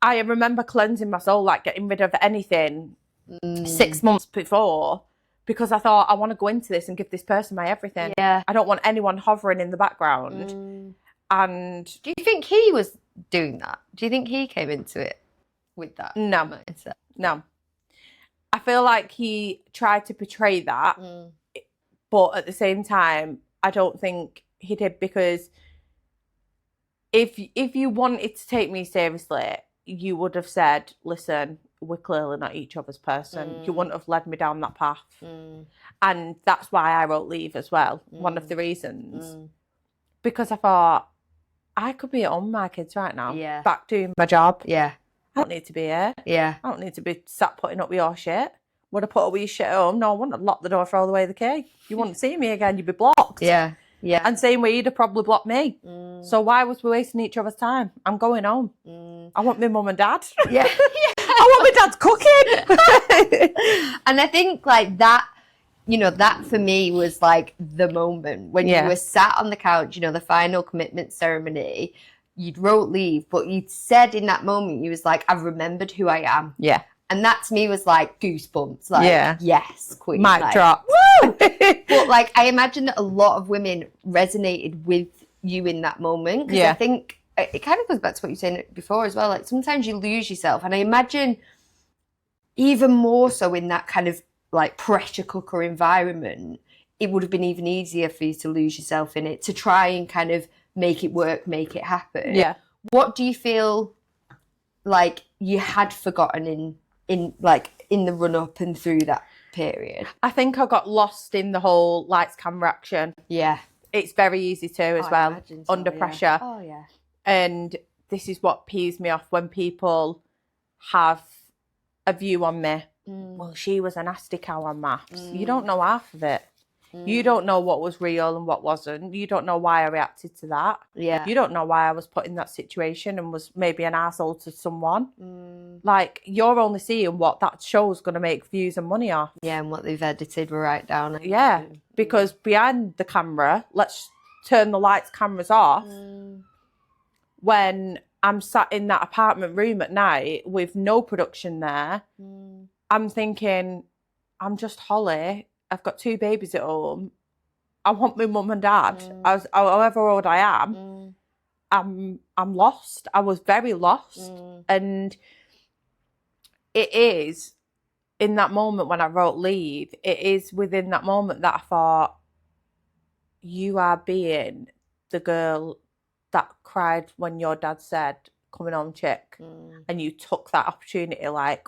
I remember cleansing my soul, like getting rid of anything 6 months before, because I thought, I want to go into this and give this person my everything. Yeah. I don't want anyone hovering in the background. And do you think he was doing that? Do you think he came into it with that mindset? No. I feel like he tried to portray that, but at the same time, I don't think he did, because if you wanted to take me seriously, you would have said, listen, we're clearly not each other's person. You wouldn't have led me down that path. And that's why I wrote Leave as well, one of the reasons. Because I thought, I could be at home with my kids right now, back doing my job. Yeah. I don't need to be here. Yeah. I don't need to be sat putting up with your shit. Would I put up with your shit at home? No, I wouldn't have locked the door, throw away the key. You wouldn't see me again, you'd be blocked. Yeah. Yeah. And same way, you'd have probably blocked me. So why was we wasting each other's time? I'm going home. I want my mum and dad. Yeah. I want my dad's cooking. And I think, like, that, you know, that for me was like the moment when you were sat on the couch, you know, the final commitment ceremony, you'd wrote Leave, but you'd said in that moment, you was like, I've remembered who I am. Yeah. And that to me was like goosebumps. Like, yes, queen. Mic drop. Woo! But, like, I imagine that a lot of women resonated with you in that moment. Because I think it kind of goes back to what you were saying before as well. Like, sometimes you lose yourself. And I imagine even more so in that kind of, like, pressure cooker environment, it would have been even easier for you to lose yourself in it, to try and kind of make it work, make it happen. Yeah. What do you feel like you had forgotten in the run up and through that period? I think I got lost in the whole lights, camera, action. Yeah. It's very easy to as well, under pressure. Oh, yeah. And this is what pees me off, when people have a view on me. Well, she was a nasty cow on maths. You don't know half of it. You don't know what was real and what wasn't. You don't know why I reacted to that. Yeah. You don't know why I was put in that situation and was maybe an arsehole to someone. Like, you're only seeing what that show's going to make views and money off. Yeah, and what they've edited right down. Yeah, because behind the camera, let's turn the lights, cameras off. When I'm sat in that apartment room at night with no production there, I'm thinking, I'm just Holly. I've got 2 babies at home. I want my mum and dad. However old I am, I'm lost. I was very lost. And it is in that moment when I wrote Leave, it is within that moment that I thought, you are being the girl that cried when your dad said, coming home chick. And you took that opportunity like,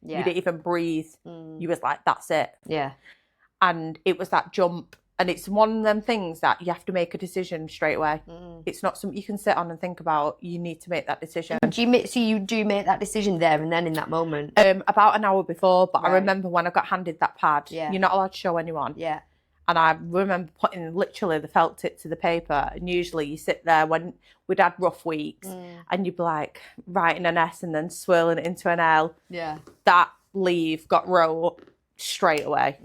you didn't even breathe. You was like, that's it. Yeah. And it was that jump. And it's one of them things that you have to make a decision straight away. It's not something you can sit on and think about. You need to make that decision. So you do make that decision there and then in that moment? About an hour before, but I remember when I got handed that pad, you're not allowed to show anyone. Yeah. And I remember putting literally the felt tip to the paper. And usually you sit there when we'd had rough weeks and you'd be like writing an S and then swirling it into an L. Yeah. That Leave got wrote straight away.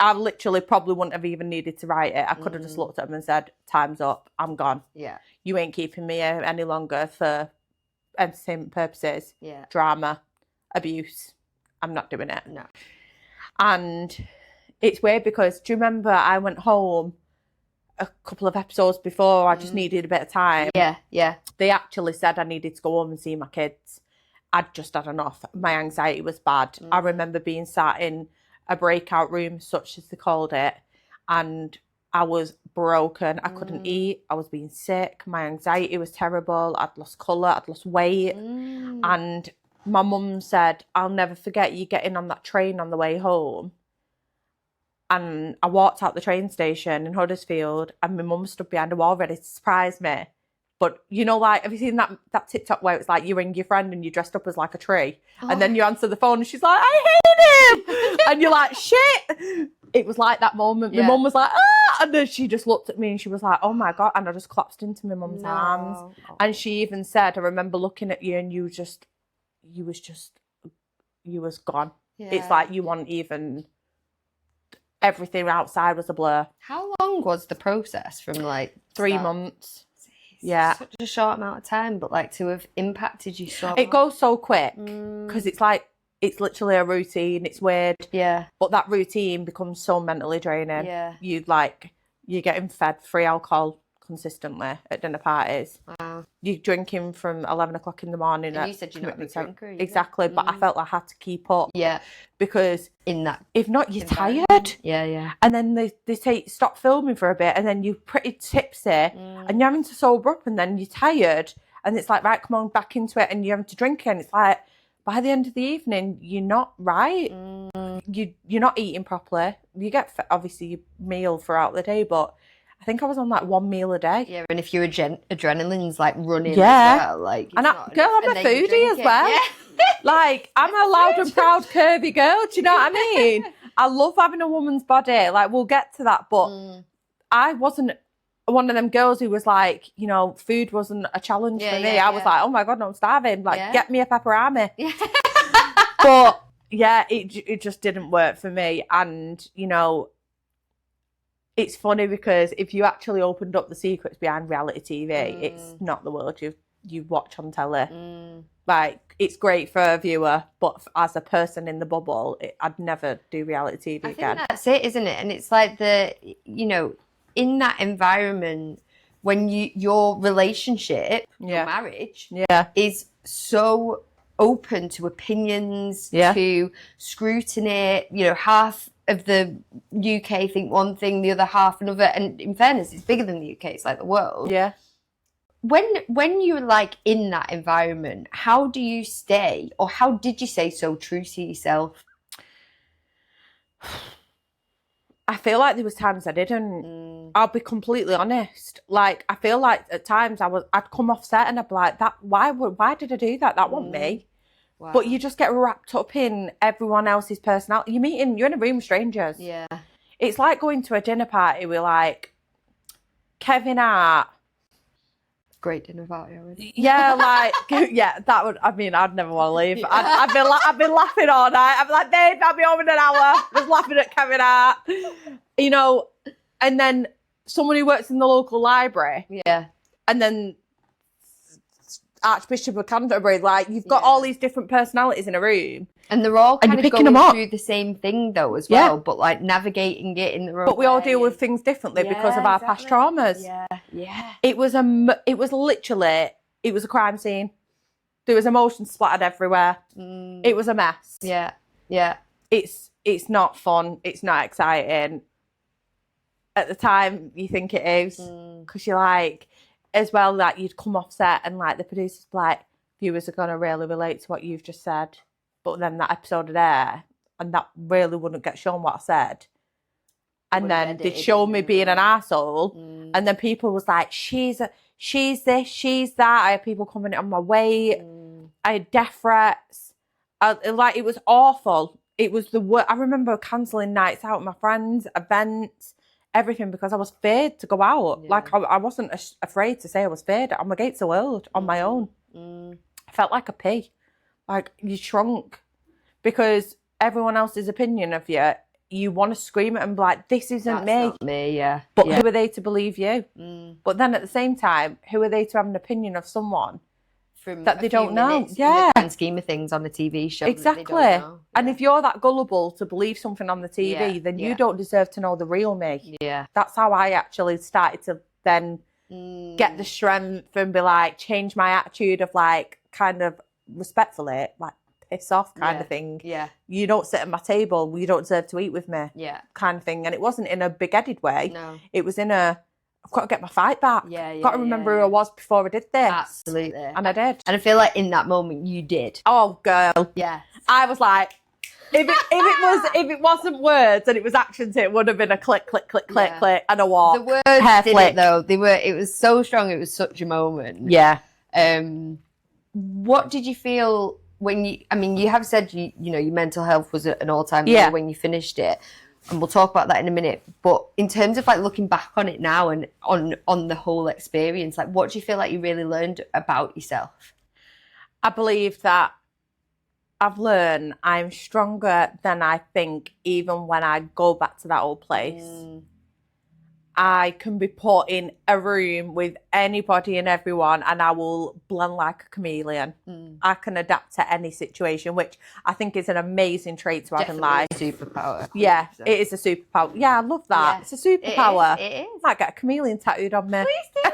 I literally probably wouldn't have even needed to write it. I could have just looked at them and said, time's up, I'm gone. Yeah. You ain't keeping me here any longer for entertainment purposes. Yeah. Drama, abuse. I'm not doing it. No. And it's weird because, do you remember I went home a couple of episodes before, I just needed a bit of time. Yeah, yeah. They actually said I needed to go home and see my kids. I'd just had enough. My anxiety was bad. I remember being sat in a breakout room, such as they called it, and I was broken. I couldn't eat. I was being sick. My anxiety was terrible. I'd lost colour. I'd lost weight. And my mum said, I'll never forget you getting on that train on the way home. And I walked out the train station in Huddersfield and my mum stood behind a wall ready to surprise me. But, you know, like, have you seen that TikTok where it's like you ring your friend and you're dressed up as like a tree and then you answer the phone and she's like, I hate him. And you're like, shit. It was like that moment. My mum was like, ah. And then she just looked at me and she was like, oh my God. And I just collapsed into my mum's arms. And she even said, I remember looking at you and you was gone. Yeah. It's like you weren't even... Everything outside was a blur. How long was the process from like 3 months? Yeah. Such a short amount of time, but like to have impacted you so It goes so quick because it's like, it's literally a routine. It's weird. Yeah. But that routine becomes so mentally draining. Yeah. You're getting fed free alcohol consistently at dinner parties. Wow. You're drinking from 11 o'clock in the morning. And you said you're not a drinker. Exactly. But I felt like I had to keep up. Yeah. Because in that, if not, you're tired. Yeah, yeah. And then they say stop filming for a bit, and then you're pretty tipsy, and you're having to sober up, and then you're tired, and it's like, right, come on, back into it, and you're having to drink it, and it's like, by the end of the evening, you're not right. You're not eating properly. You get obviously your meal throughout the day, but I think I was on like 1 meal a day. Yeah, and if your adrenaline's like running as well, like... And I'm a foodie as well. Yeah. Like, I'm a loud and proud curvy girl, do you know what I mean? I love having a woman's body. Like, we'll get to that, but I wasn't one of them girls who was like, you know, food wasn't a challenge for me. I was like, oh my God, no, I'm starving. Like, get me a pepperami. Yeah. But, yeah, it just didn't work for me. And, you know... It's funny because if you actually opened up the secrets behind reality TV, it's not the world you watch on telly. Like, it's great for a viewer, but as a person in the bubble, I'd never do reality TV again. I think that's it, isn't it? And it's like you know, in that environment, when your relationship, your marriage, is so open to opinions, to scrutiny, you know, half of the UK think one thing, the other half another, and in fairness, it's bigger than the UK. It's like the world. Yeah. When you're like in that environment, how do you stay, or how did you stay so true to yourself? I feel like there was times I didn't. I'll be completely honest. Like, I feel like at times I'd come off set and I'd be like, why did I do that? That wasn't me. Wow. But you just get wrapped up in everyone else's personality. You're in a room with strangers. Yeah. It's like going to a dinner party with like Kevin Hart. Great dinner party already. Yeah, like, yeah, that would, I mean, I'd never want to leave. I've been laughing all night. I'd be like, babe, I'll be home in an hour. Just laughing at Kevin Hart. You know, and then someone who works in the local library. Yeah. And then Archbishop of Canterbury, like, you've got all these different personalities in a room. And they're all kind of going through the same thing, though, as well, but like navigating it in their own But we all way. deal with things differently because of our past traumas. Yeah, yeah. It was literally a crime scene. There was emotion splattered everywhere. It was a mess. Yeah, yeah. It's not fun. It's not exciting. At the time, you think it is because you're like, as well, like you'd come off set and like the producers be like, viewers are gonna really relate to what you've just said. But then that episode would air, and that really wouldn't get shown what I said. And then they'd show me being an arsehole, and then people was like, she's this, she's that. I had people commenting on my weight. I had death threats. It was awful. It was the worst. I remember cancelling nights out with my friends, events, everything, because I was feared to go out. Yeah. Like, I wasn't afraid to say I was feared. I'm against the world on my own. I felt like a pig. Like, you shrunk because everyone else's opinion of you, you want to scream at them like, this isn't me. Not me, yeah. But who are they to believe you? But then at the same time, who are they to have an opinion of someone that they don't know? Yeah. In the grand scheme of things on a TV show. Exactly. Yeah. And if you're that gullible to believe something on the TV, then you don't deserve to know the real me. Yeah. That's how I actually started to then get the strength and be like, change my attitude of like, kind of respectfully, like, piss off kind of thing. Yeah. You don't sit at my table, you don't deserve to eat with me. Yeah. Kind of thing. And it wasn't in a big-headed way. No. It was in a, I've got to get my fight back. Yeah, I've got to remember who I was before I did this. Absolutely. And I did. And I feel like in that moment you did. Oh, girl. Yeah. I was like, if it wasn't words and it was actions, it would have been a click, click, click, click, click, and a walk. The words did it though. It was so strong. It was such a moment. Yeah. What did you feel when you have said you know your mental health was at an all-time low when you finished it, and we'll talk about that in a minute, but in terms of like looking back on it now and on the whole experience, like what do you feel like you really learned about yourself? I believe that I've learned I'm stronger than I think, even when I go back to that old place. I can be put in a room with anybody and everyone and I will blend like a chameleon. I can adapt to any situation, which I think is an amazing trait to have in life. Superpower. Yeah, it is a superpower. Yeah, I love that. Yeah. It's a superpower. It is. I might get a chameleon tattooed on me. Please do.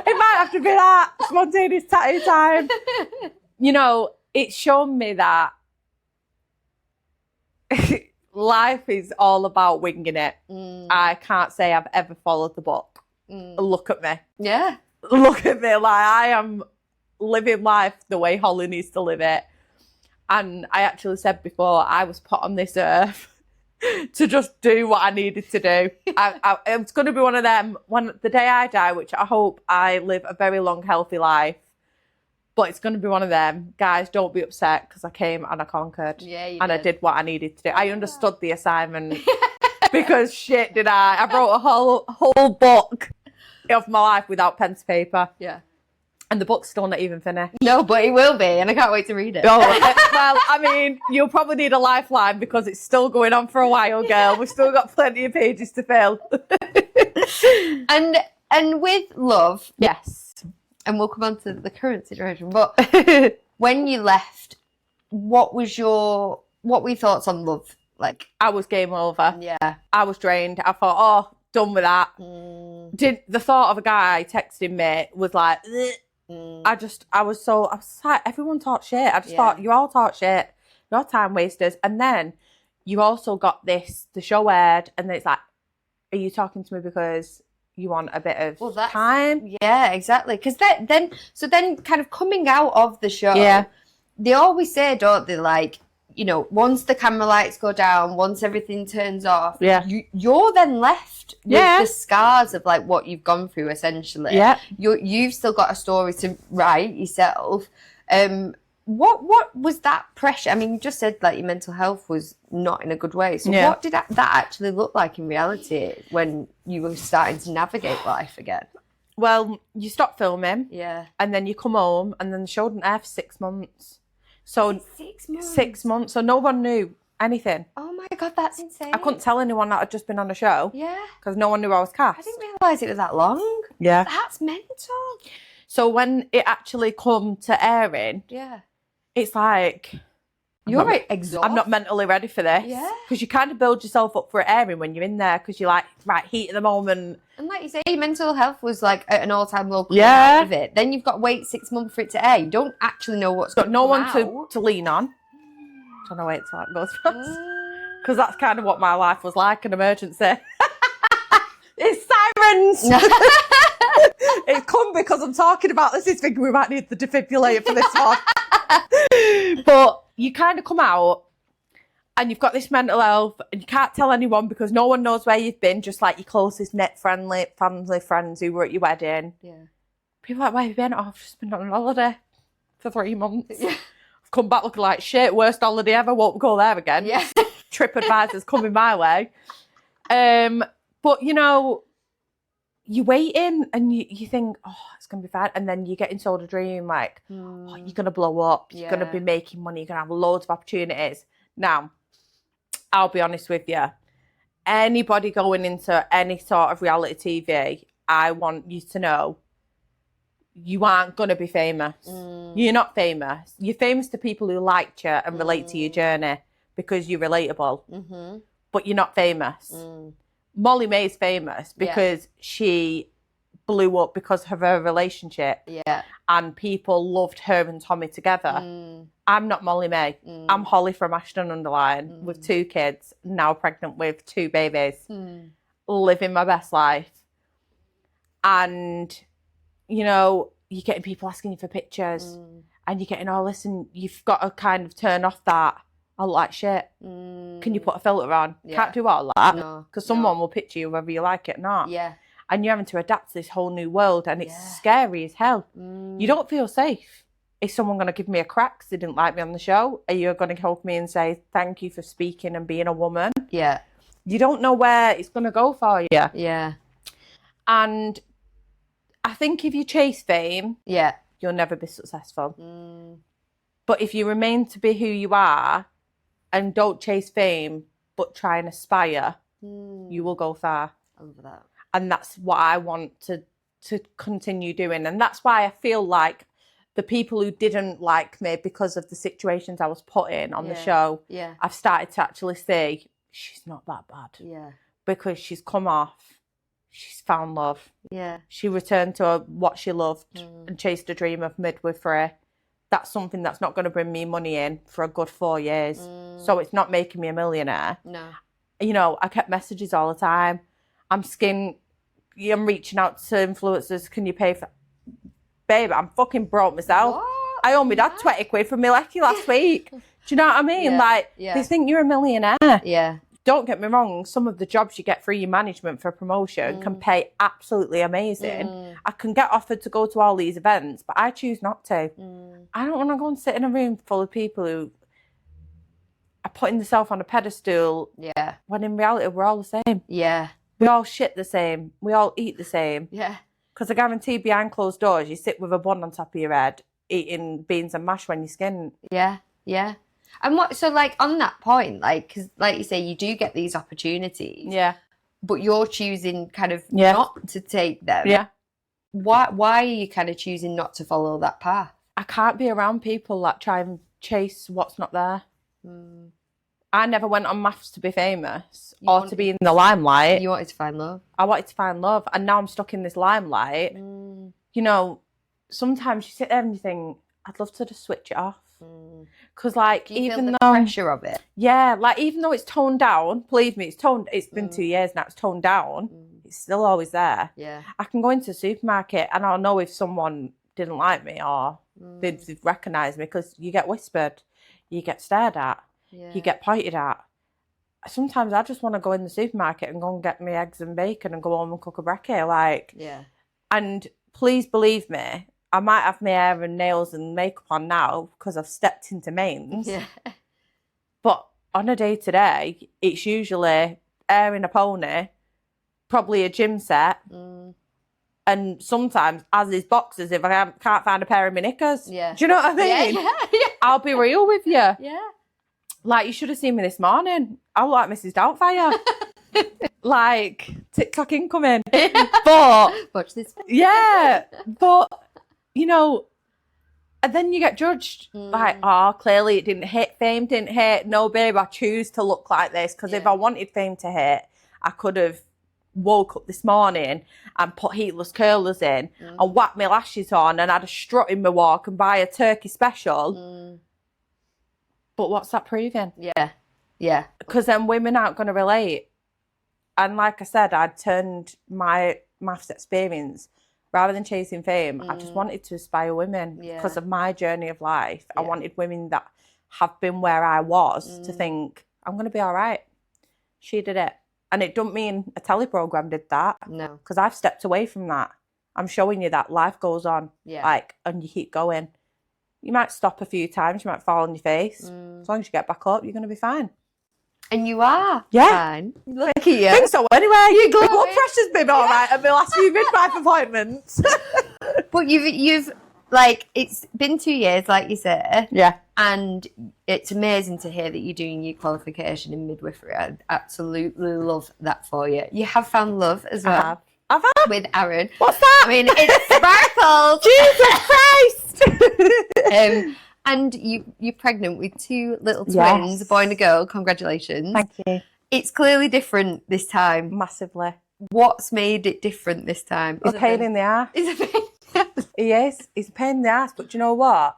It might have to be that. Spontaneous tattoo time. You know, it's shown me that life is all about winging it. I can't say I've ever followed the book. Look at me. Yeah. Look at me. Like, I am living life the way Holly needs to live it. And I actually said before, I was put on this earth to just do what I needed to do. It's going to be one of them, when the day I die, which I hope I live a very long, healthy life. But it's going to be one of them. Guys, don't be upset because I came and I conquered. Yeah, you did. I did what I needed to do. I understood the assignment because shit did I. I wrote a whole book of my life without pen to paper. Yeah. And the book's still not even finished. No, but it will be, and I can't wait to read it. Oh, well, I mean, you'll probably need a lifeline because it's still going on for a while, girl. We've still got plenty of pages to fill. And with love, yes. And we'll come on to the current situation. But when you left, what were your thoughts on love? Like, I was game over. Yeah. I was drained. I thought, oh, done with that. The thought of a guy texting me was like, I was like, everyone talks shit. I just thought, you all talk shit. You're time wasters. And then you also got the show aired, and then it's like, are you talking to me because you want a bit of time? Yeah, exactly. Because then kind of coming out of the show, they always say, don't they, like, you know, once the camera lights go down, once everything turns off, you're then left with the scars of like what you've gone through essentially. Yeah. You've still got a story to write yourself. What was that pressure? I mean, you just said like your mental health was not in a good way. So what did that actually look like in reality when you were starting to navigate life again? Well, you stop filming. Yeah. And then you come home and then the show didn't air for 6 months. So 6 months? 6 months. So no one knew anything. Oh my God, that's insane. I couldn't tell anyone that I'd just been on a show. Yeah. Because no one knew I was cast. I didn't realise it was that long. Yeah. That's mental. So when it actually come to airing, it's like... You're exhausted. I'm not mentally ready for this. Yeah. Because you kind of build yourself up for it airing when you're in there because you're like, right, heat of the moment. And like you say, your mental health was like at an all-time low out of it. Then you've got to wait 6 months for it to air. You don't actually know what's going to come out. No one to lean on. Trying to wait till that goes past. Because that's kind of what my life was like, an emergency. It's sirens! It's come because I'm talking about this. He's thinking we might need the defibrillator for this one. But you kind of come out and you've got this mental health and you can't tell anyone because no one knows where you've been, just like your closest net family friends who were at your wedding. Yeah. People are like, where have you been? Oh, I've just been on holiday for 3 months. Yeah. I've come back looking like shit, worst holiday ever, won't go there again. Yeah. TripAdvisor's coming my way. But, you know, you're waiting and you think, oh, it's going to be fine. And then you get into a dream like, oh, you're going to blow up. You're going to be making money. You're going to have loads of opportunities. Now, I'll be honest with you. Anybody going into any sort of reality TV, I want you to know you aren't going to be famous. You're not famous. You're famous to people who liked you and relate to your journey because you're relatable. But you're not famous. Molly May's famous because she blew up because of her relationship. Yeah. And people loved her and Tommy together. I'm not Molly May. I'm Holly from Ashton-under-Lyne with 2 kids, now pregnant with 2 babies, living my best life. And, you know, you're getting people asking you for pictures and you're getting all this and you've got to kind of turn off that. I look like shit. Can you put a filter on? Can't do all that. Because someone will picture you whether you like it or not. Yeah. And you're having to adapt to this whole new world and it's scary as hell. You don't feel safe. Is someone going to give me a crack because they didn't like me on the show? Are you going to help me and say, thank you for speaking and being a woman? Yeah. You don't know where it's going to go for you. Yeah. And I think if you chase fame, you'll never be successful. But if you remain to be who you are, and don't chase fame, but try and aspire, you will go far. I love that. And that's what I want to continue doing. And that's why I feel like the people who didn't like me because of the situations I was put in on the show, I've started to actually say, she's not that bad. Yeah. Because she's come off, she's found love. Yeah. She returned to what she loved and chased a dream of midwifery. That's something that's not going to bring me money in for a good 4 years. So it's not making me a millionaire. No. You know, I get messages all the time. I'm reaching out to influencers. Can you pay for... Babe, I'm fucking broke myself. What? I owe my dad 20 quid for my lecky last week. Do you know what I mean? They think you're a millionaire. Yeah. Don't get me wrong, some of the jobs you get through your management for promotion can pay absolutely amazing. I can get offered to go to all these events, but I choose not to. I don't want to go and sit in a room full of people who are putting themselves on a pedestal when in reality we're all the same. Yeah. We all shit the same. We all eat the same. Yeah. Because I guarantee behind closed doors, you sit with a bun on top of your head eating beans and mash when you're skinned. Yeah, yeah. And so like on that point, like, because like you say, you do get these opportunities. Yeah. But you're choosing kind of not to take them. Yeah. Why are you kind of choosing not to follow that path? I can't be around people that try and chase what's not there. I never went on maths to be famous to be in the limelight. You wanted to find love. I wanted to find love. And now I'm stuck in this limelight. You know, sometimes you sit there and you think, I'd love to just switch it off. Because like even though pressure of it, like even though it's toned down, believe me, it's been 2 years now, it's toned down, it's still always there. I can go into the supermarket and I'll know if someone didn't like me or they've recognised me, because you get whispered, you get stared at, you get pointed at. Sometimes I just want to go in the supermarket and go and get me eggs and bacon and go home and cook a brekkie, and please believe me, I might have my hair and nails and makeup on now because I've stepped into mains. Yeah. But on a day-to-day, it's usually hair in a pony, probably a gym set, and sometimes, as is boxers, if I can't find a pair of my knickers. Yeah. Do you know what I mean? Yeah. I'll be real with you. Yeah. Like, you should have seen me this morning. I look like Mrs. Doubtfire. Like, TikTok incoming. But, Watch this. yeah, but, you know, and then you get judged. Like, oh, clearly it didn't hit, fame didn't hit. No, babe, I choose to look like this. Because if I wanted fame to hit, I could have woke up this morning and put heatless curlers in and whacked my lashes on and had a strut in my walk and buy a turkey special. But what's that proving? Yeah. Yeah. Because then women aren't going to relate. And like I said, I'd turned my maths experience, rather than chasing fame, I just wanted to inspire women because of my journey of life. I wanted women that have been where I was to think, I'm going to be all right. She did it. And it don't mean a telly programme did that. No. Because I've stepped away from that. I'm showing you that life goes on. Yeah. Like, and you keep going. You might stop a few times, you might fall on your face. As long as you get back up, you're going to be fine. And you are fine. Look at you. I think so anyway. You're My blood glowing. pressure's been all right at my last few midwife appointments. But you've like, it's been 2 years, like you said. Yeah. And it's amazing to hear that you're doing your qualification in midwifery. I absolutely love that for you. You have found love as well. Have I? With Aaron. What's that? I mean, it's sparkles. Jesus Christ! And you're pregnant with 2 little twins, a boy and a girl. Congratulations. Thank you. It's clearly different this time. Massively. What's made it different this time? He's a pain in the ass. Is a pain. He is. He's a pain in the ass. But do you know what?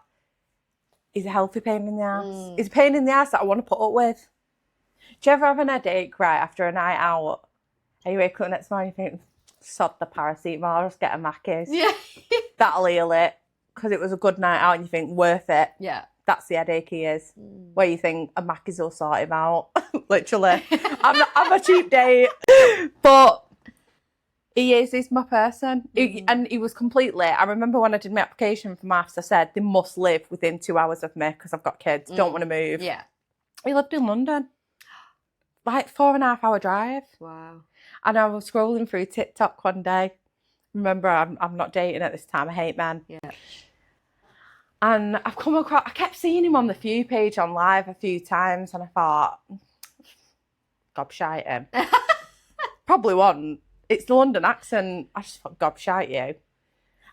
He's a healthy pain in the ass. He's a pain in the ass that I want to put up with. Do you ever have an headache, right, after a night out? And you wake up the next morning and you think, sod the paracetamol, I'll just get a Mackey's. Yeah. That'll heal it. Because it was a good night out and you think, worth it. Yeah. That's the headache he is. Where you think, a Mackey's will sort him out. Literally. I'm a cheap date. But he's my person. And he was completely, I remember when I did my application for maths, I said, they must live within 2 hours of me because I've got kids, don't want to move. Yeah. He lived in London. Like 4.5 hour drive. Wow. And I was scrolling through TikTok one day. Remember, I'm not dating at this time. I hate men. Yeah. And I've come across, I kept seeing him on the Few page on live a few times. And I thought, gobshite him. Probably wasn't. It's the London accent. I just thought, gobshite you.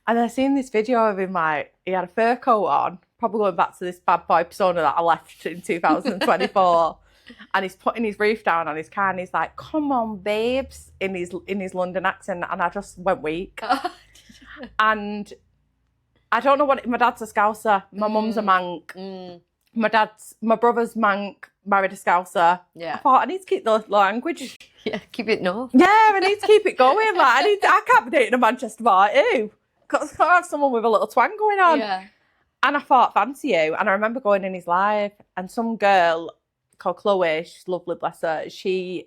And I seen this video of him, like, he had a fur coat on. Probably going back to this bad boy persona that I left in 2024. And he's putting his roof down on his car and he's like, come on, babes, in his London accent. And I just went weak. And I don't know what, my dad's a Scouser. My mum's a Manc. My brother's Manc, married a Scouser. Yeah. I thought, I need to keep the language. Yeah, keep it north. Yeah, I need to keep it going. Like, I can't be dating a Manchester boy, too. Because I have someone with a little twang going on. Yeah. And I thought, fancy you. And I remember going in his live and some girl called Chloe, she's lovely, bless her, she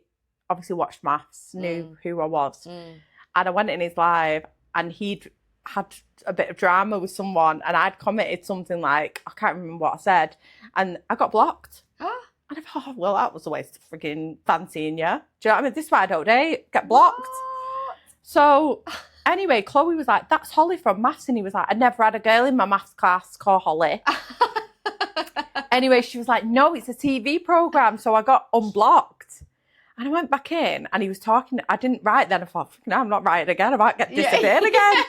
obviously watched maths, knew who I was. And I went in his live and he'd had a bit of drama with someone and I'd commented something like, I can't remember what I said, and I got blocked. And I thought, oh, well, that was a waste of freaking fancying you. Do you know what I mean? This is why I don't date, get blocked. What? So anyway, Chloe was like, that's Holly from maths. And he was like, I never had a girl in my maths class called Holly. Anyway, she was like, no, it's a TV programme. So I got unblocked. And I went back in and he was talking. I didn't write then. I thought, no, I'm not writing again. I might get disappeared again.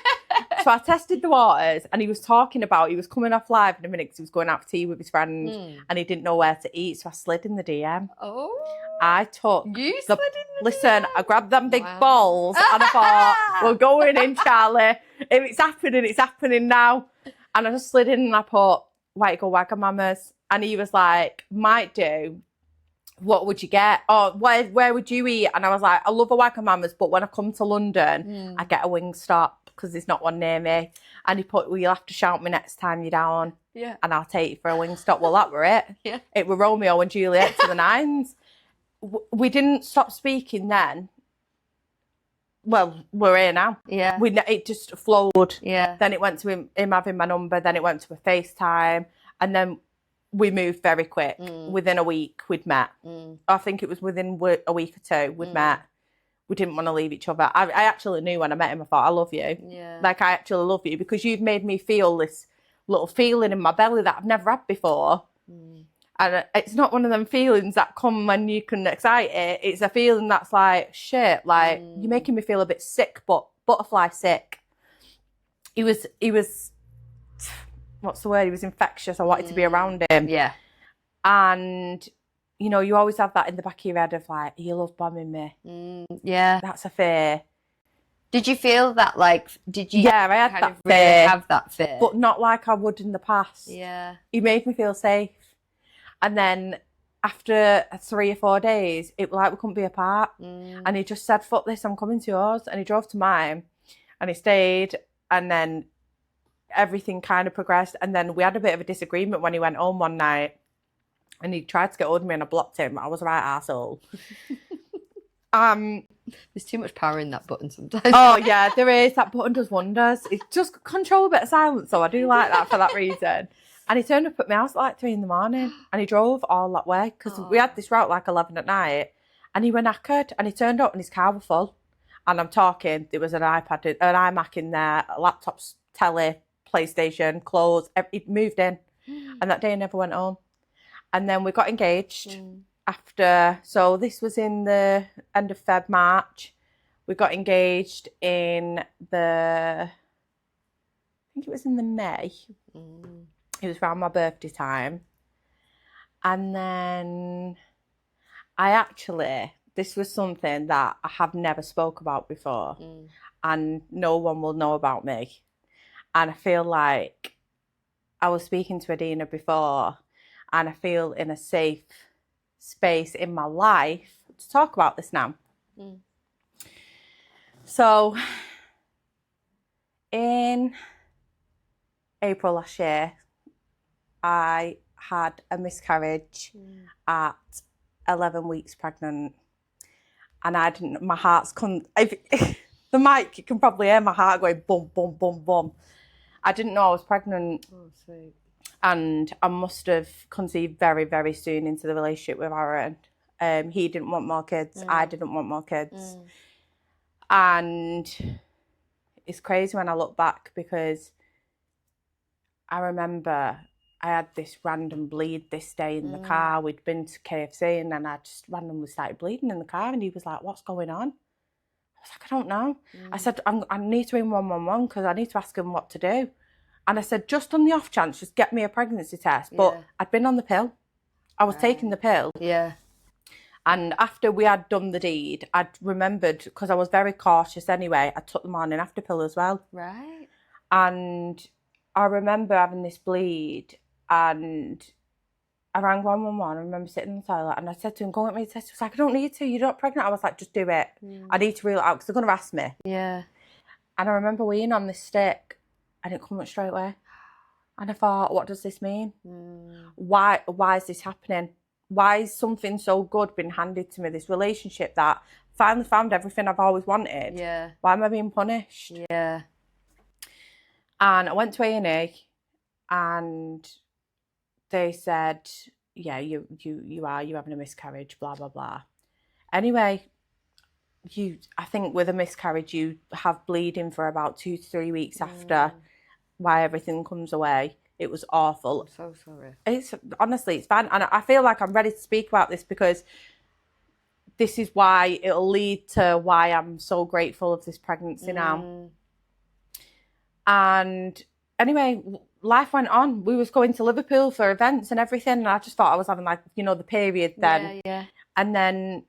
So I tested the waters and he was talking about, he was coming off live in a minute because he was going out for tea with his friend and he didn't know where to eat. So I slid in the DM. Oh. I took You slid in the listen, DM? I grabbed them big balls and I thought, we're going in, Charlie. If it's happening now. And I just slid in and I put, White Go Wagamamas. And he was like, might do. What would you get? Or where would you eat? And I was like, I love a Wagamamas, but when I come to London, I get a Wingstop because there's not one near me. And he put, well, you'll have to shout me next time you're down. Yeah. And I'll take you for a Wingstop. Well, that were it. Yeah. It were Romeo and Juliet to the nines. We didn't stop speaking then. well, we're here now. Yeah. It just flowed. Yeah. Then it went to him having my number. Then it went to a FaceTime. And then we moved very quick. Within a week, we'd met. I think it was within a week or two, we'd met. We didn't want to leave each other. I actually knew when I met him, I thought, I love you. Yeah. Like, I actually love you because you've made me feel this little feeling in my belly that I've never had before. And it's not one of them feelings that come when you can excite it. It's a feeling that's like, shit, like, you're making me feel a bit sick, but butterfly sick. He was, what's the word? He was infectious. I wanted to be around him. Yeah. And, you know, you always have that in the back of your head of like, he loves bombing me. Yeah. That's a fear. Did you feel that, like, did you Yeah, I had kind that of really fear. have that fear? But not like I would in the past. Yeah. He made me feel safe. And then after 3 or 4 days, it was like we couldn't be apart. And he just said, fuck this, I'm coming to yours. And he drove to mine and he stayed. And then everything kind of progressed. And then we had a bit of a disagreement when he went home one night. And he tried to get hold of me and I blocked him. I was a right arsehole. There's too much power in that button sometimes. Oh, yeah, there is. That button does wonders. It just control a bit of silence, so I do like that for that reason. And he turned up at my house at like 3 a.m. and he drove all that way because we had this route like 11 at night and he went knackered and he turned up and his car was full. And I'm talking, there was an iPad, an iMac in there, laptops, telly, PlayStation, clothes. He moved in and that day I never went home. And then we got engaged after, so this was in the end of Feb, March. We got engaged in I think it was in the May. It was around my birthday time. And then this was something that I have never spoke about before. And no one will know about me. And I feel like I was speaking to Adina before and I feel in a safe space in my life to talk about this now. So in April last year, I had a miscarriage at 11 weeks pregnant. And I didn't, my heart's, the mic, you can probably hear my heart going bum, bum, bum, bum. I didn't know I was pregnant. Oh, sweet. And I must have conceived very, very soon into the relationship with Aaron. He didn't want more kids. I didn't want more kids. And it's crazy when I look back because I remember I had this random bleed this day in the car. We'd been to KFC and then I just randomly started bleeding in the car and he was like, what's going on? I was like, I don't know. I said, I need to ring 111 because I need to ask him what to do. And I said, just on the off chance, just get me a pregnancy test. But I'd been on the pill. I was taking the pill. Yeah. And after we had done the deed, I'd remembered, because I was very cautious anyway, I took the morning after pill as well. Right. And I remember having this bleed and I rang 111. I remember sitting in the toilet and I said to him, go and get me a test. He was like, I don't need to, you're not pregnant. I was like, just do it. I need to rule it out because they're going to ask me. Yeah. And I remember weeing on this stick and it come up straight away. And I thought, what does this mean? Why is this happening? Why is something so good being handed to me? This relationship that finally found everything I've always wanted. Yeah. Why am I being punished? Yeah. And I went to A&E and they said, yeah, you're having a miscarriage, blah, blah, blah. Anyway, I think with a miscarriage, you have bleeding for about 2 to 3 weeks after why everything comes away. It was awful. I'm so sorry. Honestly, it's bad. And I feel like I'm ready to speak about this because this is why it'll lead to why I'm so grateful of this pregnancy now. And anyway, life went on. We was going to Liverpool for events and everything. And I just thought I was having the period then. Yeah. And then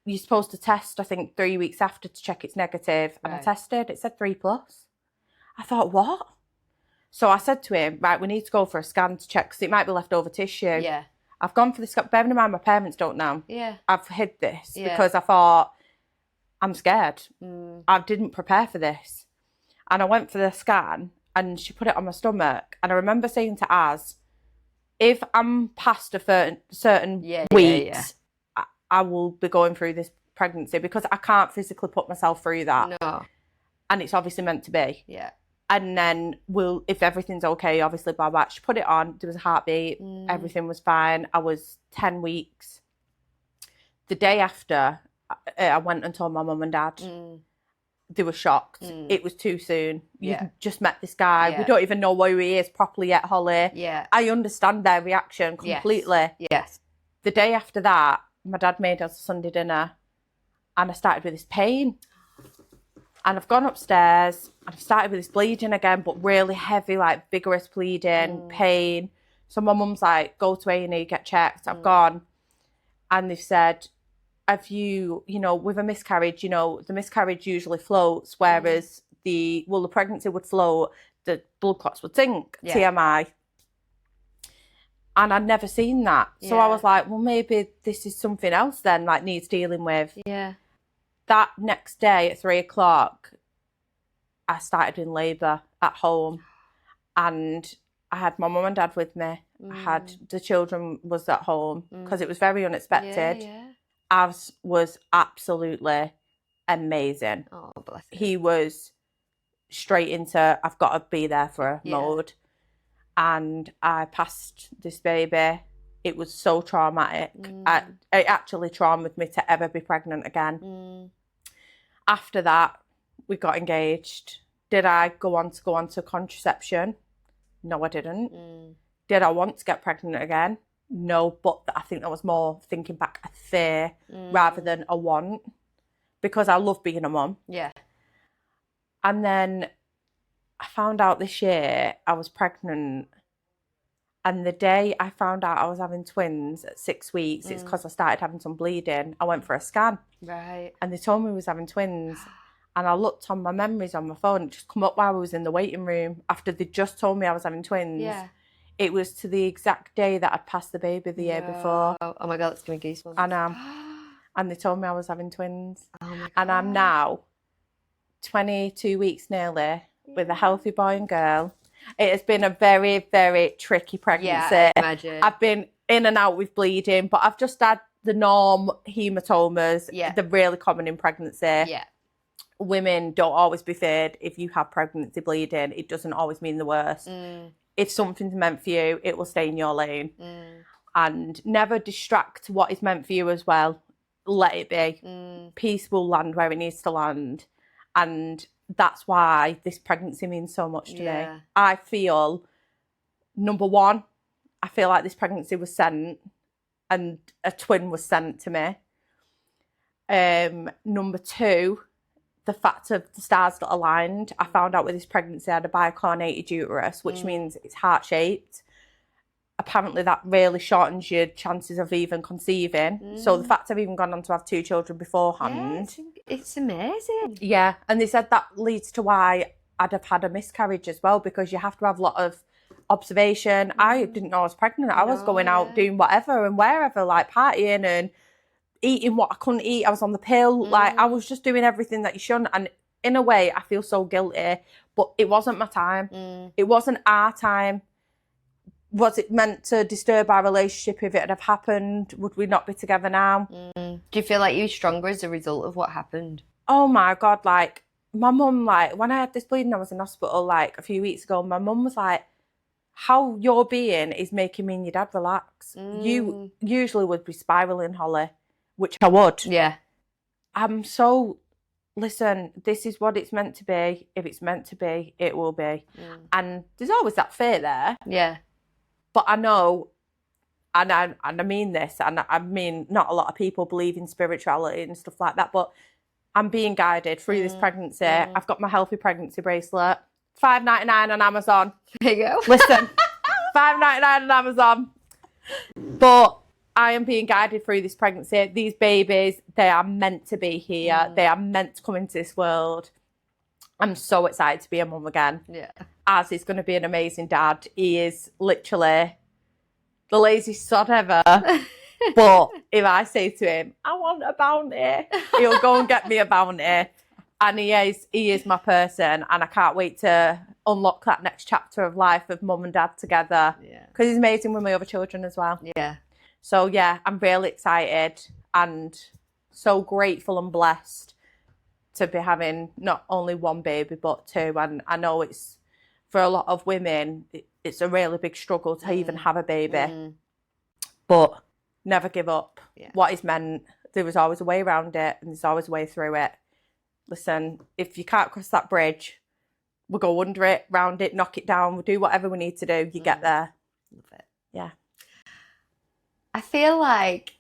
you're supposed to test, I think, 3 weeks after to check it's negative. And I tested. It said 3+. I thought, what? So I said to him, right, we need to go for a scan to check because it might be leftover tissue. Yeah. I've gone for the scan. Bearing in mind, my parents don't know. Yeah. I've hid this because I thought, I'm scared. I didn't prepare for this. And I went for the scan and she put it on my stomach. And I remember saying to Az, if I'm past a certain weeks, I will be going through this pregnancy because I can't physically put myself through that. No. And it's obviously meant to be. Yeah. And then if everything's okay, obviously, blah, blah. She put it on. There was a heartbeat. Everything was fine. I was 10 weeks. The day after, I went and told my mum and dad. They were shocked. It was too soon. You've just met this guy. Yeah. We don't even know who he is properly yet, Holly. Yeah. I understand their reaction completely. Yes. The day after that, my dad made us a Sunday dinner and I started with this pain. And I've gone upstairs and I've started with this bleeding again, but really heavy, like vigorous bleeding, pain. So my mum's like, go to A&E, get checked. I've gone. And they've said, have you, with a miscarriage, the miscarriage usually floats, whereas the pregnancy would float, the blood clots would sink, TMI. And I'd never seen that. So I was like, well, maybe this is something else then, like needs dealing with. Yeah. That next day at 3:00, I started in labour at home and I had my mum and dad with me. I had the children was at home because it was very unexpected. Yeah. As was absolutely amazing. Oh, bless him. He was straight into I've got to be there for a mode. And I passed this baby. It was so traumatic. It actually traumatized me to ever be pregnant again. After that, we got engaged. Did I go on to contraception? No, I didn't. Did I want to get pregnant again? No, but I think that was more, thinking back, a fear rather than a want, because I love being a mum. Yeah. And then I found out this year I was pregnant. And the day I found out I was having twins at 6 weeks, it's because I started having some bleeding. I went for a scan. Right. And they told me I was having twins. And I looked on my memories on my phone. It just come up while I was in the waiting room after they just told me I was having twins. Yeah. It was to the exact day that I'd passed the baby the year before. Oh my God, it's giving me goosebumps. And they told me I was having twins. Oh my God. And I'm now 22 weeks nearly with a healthy boy and girl. It has been a very, very tricky pregnancy. Yeah, I imagine. I've been in and out with bleeding, but I've just had the norm hematomas. Yeah. They're really common in pregnancy. Yeah. Women, don't always be feared if you have pregnancy bleeding. It doesn't always mean the worst. If something's meant for you, it will stay in your lane. And never distract what is meant for you as well. Let it be. Peace will land where it needs to land. And that's why this pregnancy means so much to me. I feel, number one, I feel like this pregnancy was sent and a twin was sent to me. Number two, the fact of the stars that aligned. I found out with this pregnancy I had a bicornated uterus, which means it's heart-shaped. Apparently that really shortens your chances of even conceiving. So the fact I've even gone on to have 2 children beforehand. Yeah, it's amazing. Yeah, and they said that leads to why I'd have had a miscarriage as well, because you have to have a lot of observation. I didn't know I was pregnant. I was going out doing whatever and wherever, like partying and eating what I couldn't eat. I was on the pill. Like, I was just doing everything that you shouldn't. And in a way, I feel so guilty. But it wasn't my time. It wasn't our time. Was it meant to disturb our relationship if it had have happened? Would we not be together now? Do you feel like you're stronger as a result of what happened? Oh my God, like, my mum, like, when I had this bleeding, I was in hospital, like, a few weeks ago, my mum was like, how you're being is making me and your dad relax. You usually would be spiralling, Holly, which I would. Yeah. I'm so, listen, this is what it's meant to be. If it's meant to be, it will be. And there's always that fear there. Yeah. But I know, and I mean this, and I mean not a lot of people believe in spirituality and stuff like that, but I'm being guided through this pregnancy. I've got my healthy pregnancy bracelet, $5.99 on Amazon. There you go. Listen, $5.99 on Amazon. But I am being guided through this pregnancy. These babies, they are meant to be here. They are meant to come into this world. I'm so excited to be a mum again. Yeah. Az is going to be an amazing dad. He is literally the laziest sod ever. But if I say to him, I want a bounty, he'll go and get me a bounty. And he is my person. And I can't wait to unlock that next chapter of life of mum and dad together. Yeah. Because he's amazing with my other children as well. Yeah. So, yeah, I'm really excited. And so grateful and blessed to be having not only one baby but two. And I know it's, for a lot of women, it's a really big struggle to even have a baby. But never give up. What is meant, there was always a way around it, and there's always a way through it. Listen, if you can't cross that bridge, we'll go under it, round it, knock it down, we'll do whatever we need to do. You get there. Love it. Yeah. I feel like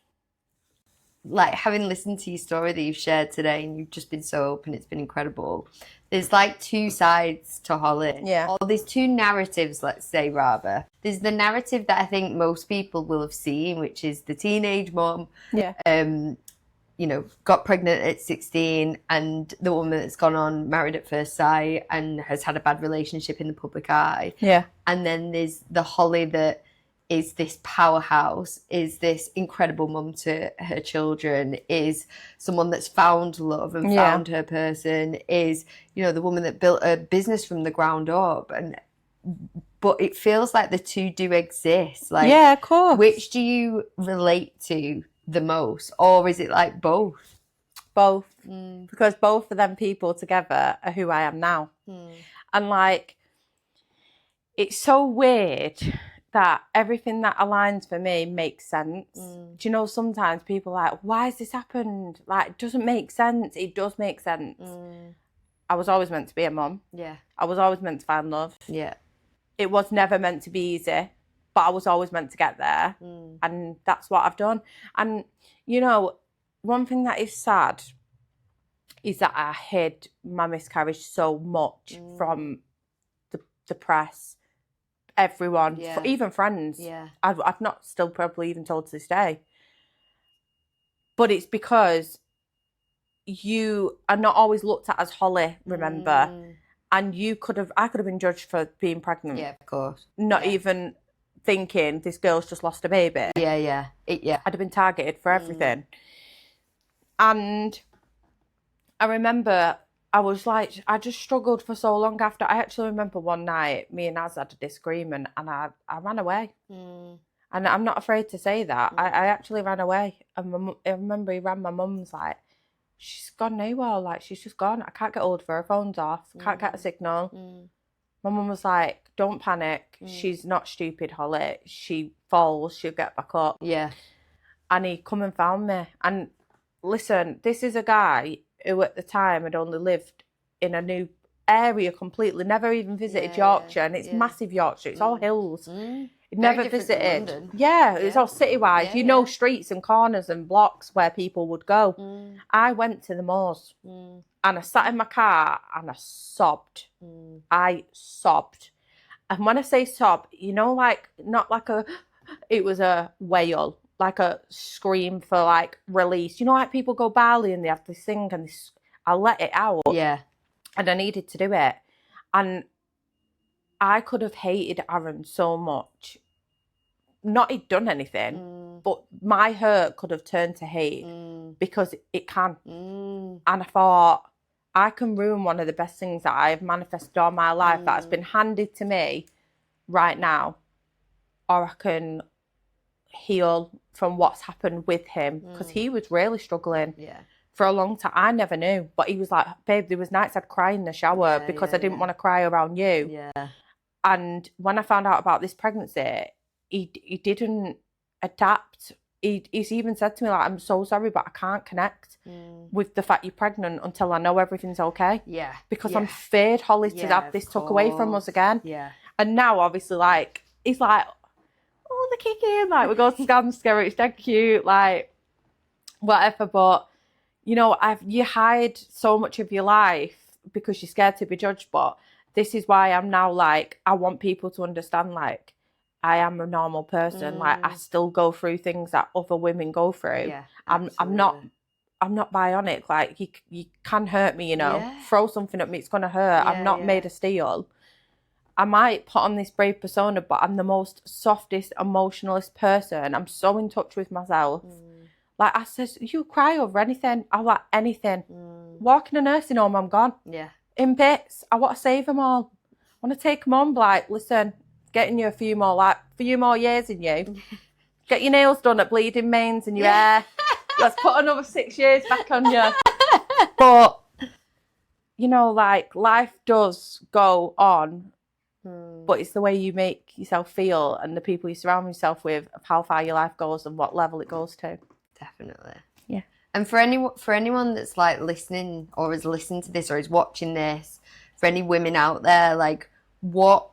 having listened to your story that you've shared today, and you've just been so open, it's been incredible. There's like two sides to Holly. Yeah. Or there's two narratives, let's say, rather. There's the narrative that I think most people will have seen, which is the teenage mum. Yeah. You know, got pregnant at 16, and the woman that's gone on married at first sight and has had a bad relationship in the public eye. Yeah. And then there's the Holly that is this powerhouse, is this incredible mum to her children, is someone that's found love and found her person, is, you know, the woman that built a business from the ground up. But it feels like the two do exist. Like, yeah, of course. Which do you relate to the most? Or is it like both? Both. Because both of them people together are who I am now. And like, it's so weird that everything that aligns for me makes sense. Do you know, sometimes people are like, why has this happened? Like, it doesn't make sense. It does make sense. I was always meant to be a mum. Yeah. I was always meant to find love. Yeah. It was never meant to be easy, but I was always meant to get there. And that's what I've done. And, you know, one thing that is sad is that I hid my miscarriage so much from the press, everyone, even friends. Yeah. I've not still probably even told to this day. But it's because you are not always looked at as Holly, remember? And I could have been judged for being pregnant. Yeah, of course. Not even thinking this girl's just lost a baby. Yeah. I'd have been targeted for everything. And I remember I was like, I just struggled for so long after. I actually remember one night, me and Az had a disagreement, and I ran away. And I'm not afraid to say that. I actually ran away. And I remember he rang my mum's like, she's gone nowhere. Like, she's just gone. I can't get hold of her. Her phone's off. Can't get a signal. My mum was like, don't panic. She's not stupid, Holly. She falls. She'll get back up. Yeah. And he come and found me. And listen, this is a guy who at the time had only lived in a new area completely, never even visited Yorkshire. And it's massive Yorkshire. It's all hills. He'd never visited. Yeah, it's all citywide. You know, streets and corners and blocks where people would go. I went to the moors and I sat in my car and I sobbed. I sobbed. And when I say sob, you know, like, not like it was a wail, like a scream for like release. You know, like people go Bali and they have to sing and I let it out. Yeah. And I needed to do it. And I could have hated Aaron so much. Not he'd done anything, but my hurt could have turned to hate because it can. And I thought, I can ruin one of the best things that I've manifested all my life that has been handed to me right now, or I can heal from what's happened with him, because he was really struggling for a long time. I never knew, but he was like, babe, there was nights I'd cry in the shower because I didn't want to cry around you. Yeah. And when I found out about this pregnancy, he didn't adapt. He's even said to me, like, I'm so sorry, but I can't connect with the fact you're pregnant until I know everything's okay. Yeah. Because I'm feared, Holly, to have this took away from us again. Yeah. And now, obviously, like, he's like, oh, the kicking, like, we go to Scam Scare, it's dead cute, like, whatever. But, you know, you hide so much of your life because you're scared to be judged. But this is why I'm now, like, I want people to understand, like, I am a normal person. Like, I still go through things that other women go through. Yeah, I'm not bionic. Like, you can hurt me, you know. Yeah. Throw something at me, it's gonna hurt. I'm not made of steel. I might put on this brave persona, but I'm the most softest, emotionalist person. I'm so in touch with myself. Like, I said, you cry over anything. I like anything. Walk in a nursing home, I'm gone. Yeah. In bits. I want to save them all. I want to take them on, like, listen, getting you a few more years in you. Get your nails done at Bleeding Mains and your hair. Let's put another 6 years back on you. But, you know, like, life does go on, but it's the way you make yourself feel and the people you surround yourself with of how far your life goes and what level it goes to. Definitely. Yeah. And for anyone that's like listening or is listening to this or is watching this, for any women out there, like what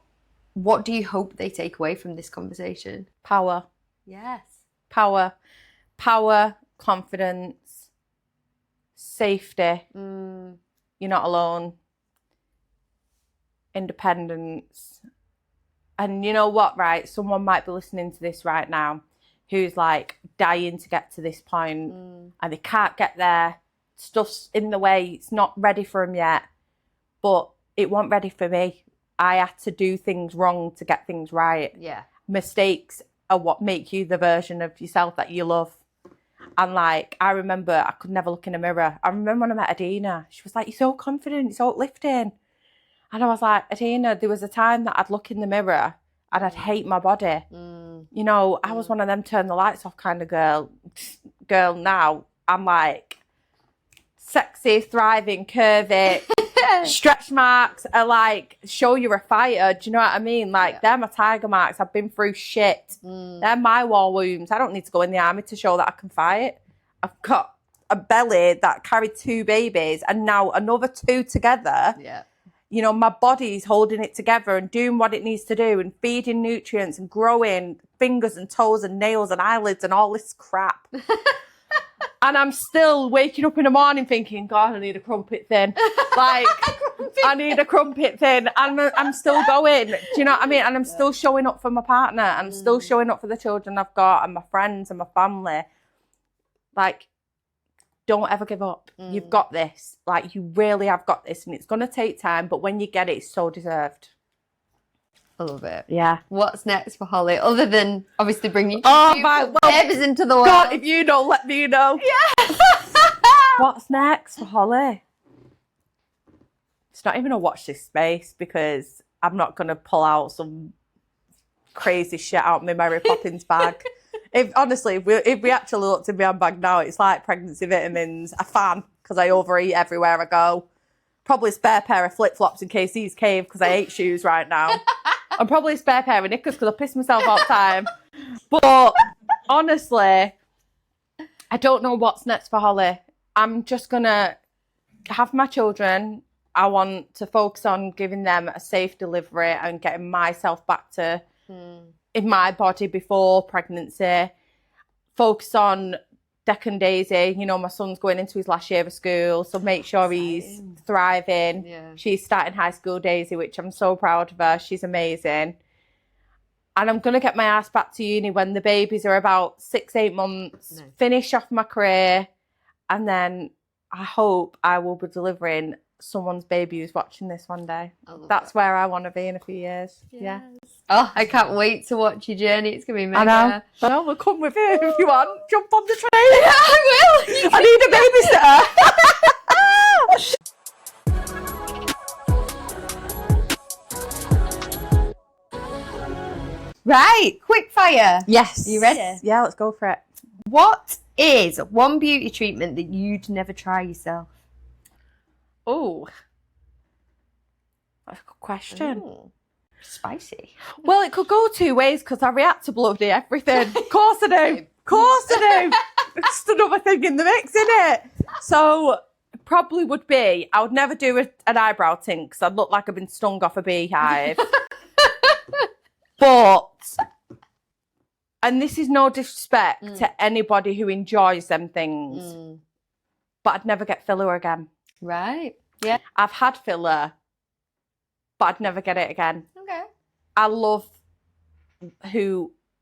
do you hope they take away from this conversation? Power. Yes. Power, confidence, safety. You're not alone. Independence. And you know what, right? Someone might be listening to this right now who's like dying to get to this point and they can't get there. Stuff's in the way. It's not ready for them yet. But it wasn't ready for me. I had to do things wrong to get things right. Yeah. Mistakes are what make you the version of yourself that you love. And like, I remember I could never look in a mirror. I remember when I met Adina, she was like, you're so confident, you're so uplifting. And I was like, Adina, there was a time that I'd look in the mirror and I'd hate my body. You know, I was one of them turn the lights off kind of girl. Now I'm like sexy, thriving, curvy. Stretch marks are like, show you're a fighter. Do you know what I mean? Like, they're my tiger marks. I've been through shit. They're my war wounds. I don't need to go in the army to show that I can fight. I've got a belly that carried 2 babies and now another 2 together. Yeah. You know, my body's holding it together and doing what it needs to do and feeding nutrients and growing fingers and toes and nails and eyelids and all this crap. And I'm still waking up in the morning thinking, God, I need a crumpet thin. Like, I need a crumpet thin. And I'm still going. Do you know what I mean? And I'm still showing up for my partner. And I'm still showing up for the children I've got and my friends and my family. Like, don't ever give up. You've got this. Like, you really have got this. And it's going to take time. But when you get it, it's so deserved. I love it. Yeah. What's next for Holly, other than obviously bringing babies into the world? God, if you don't, let me know. Yeah. What's next for Holly? It's not even a watch this space because I'm not going to pull out some crazy shit out of my Mary Poppins bag. If we actually looked in my handbag now, it's like pregnancy vitamins, a fan because I overeat everywhere I go. Probably a spare pair of flip-flops in case these cave because I hate shoes right now. And probably a spare pair of knickers because I piss myself all the time. But honestly, I don't know what's next for Holly. I'm just going to have my children. I want to focus on giving them a safe delivery and getting myself back to in my body before pregnancy. Focus on Declan Daisy. You know, my son's going into his last year of school, so make sure he's thriving. Yeah. She's starting high school, Daisy, which I'm so proud of her. She's amazing. And I'm going to get my ass back to uni when the babies are about 6-8 months, finish off my career, and then I hope I will be delivering someone's baby who's watching this one day. That's where I want to be in a few years. Yes. Yeah. Oh, I can't wait to watch your journey. It's going to be mega. I know. We'll come with you if you want. Jump on the train. Yeah, I will. I need a babysitter. Right, quick fire. Yes. Are you ready? Yeah, let's go for it. What is one beauty treatment that you'd never try yourself? Oh, that's a good question. Ooh, spicy. Well, it could go 2 ways because I react to bloody everything. Of course I do. Of course I do. It's just another thing in the mix, isn't it? So probably would be, I would never do an eyebrow tint because I'd look like I've been stung off a beehive. But, and this is no disrespect to anybody who enjoys them things, but I'd never get filler again. Right. Yeah. I've had filler, but I'd never get it again. Okay. I love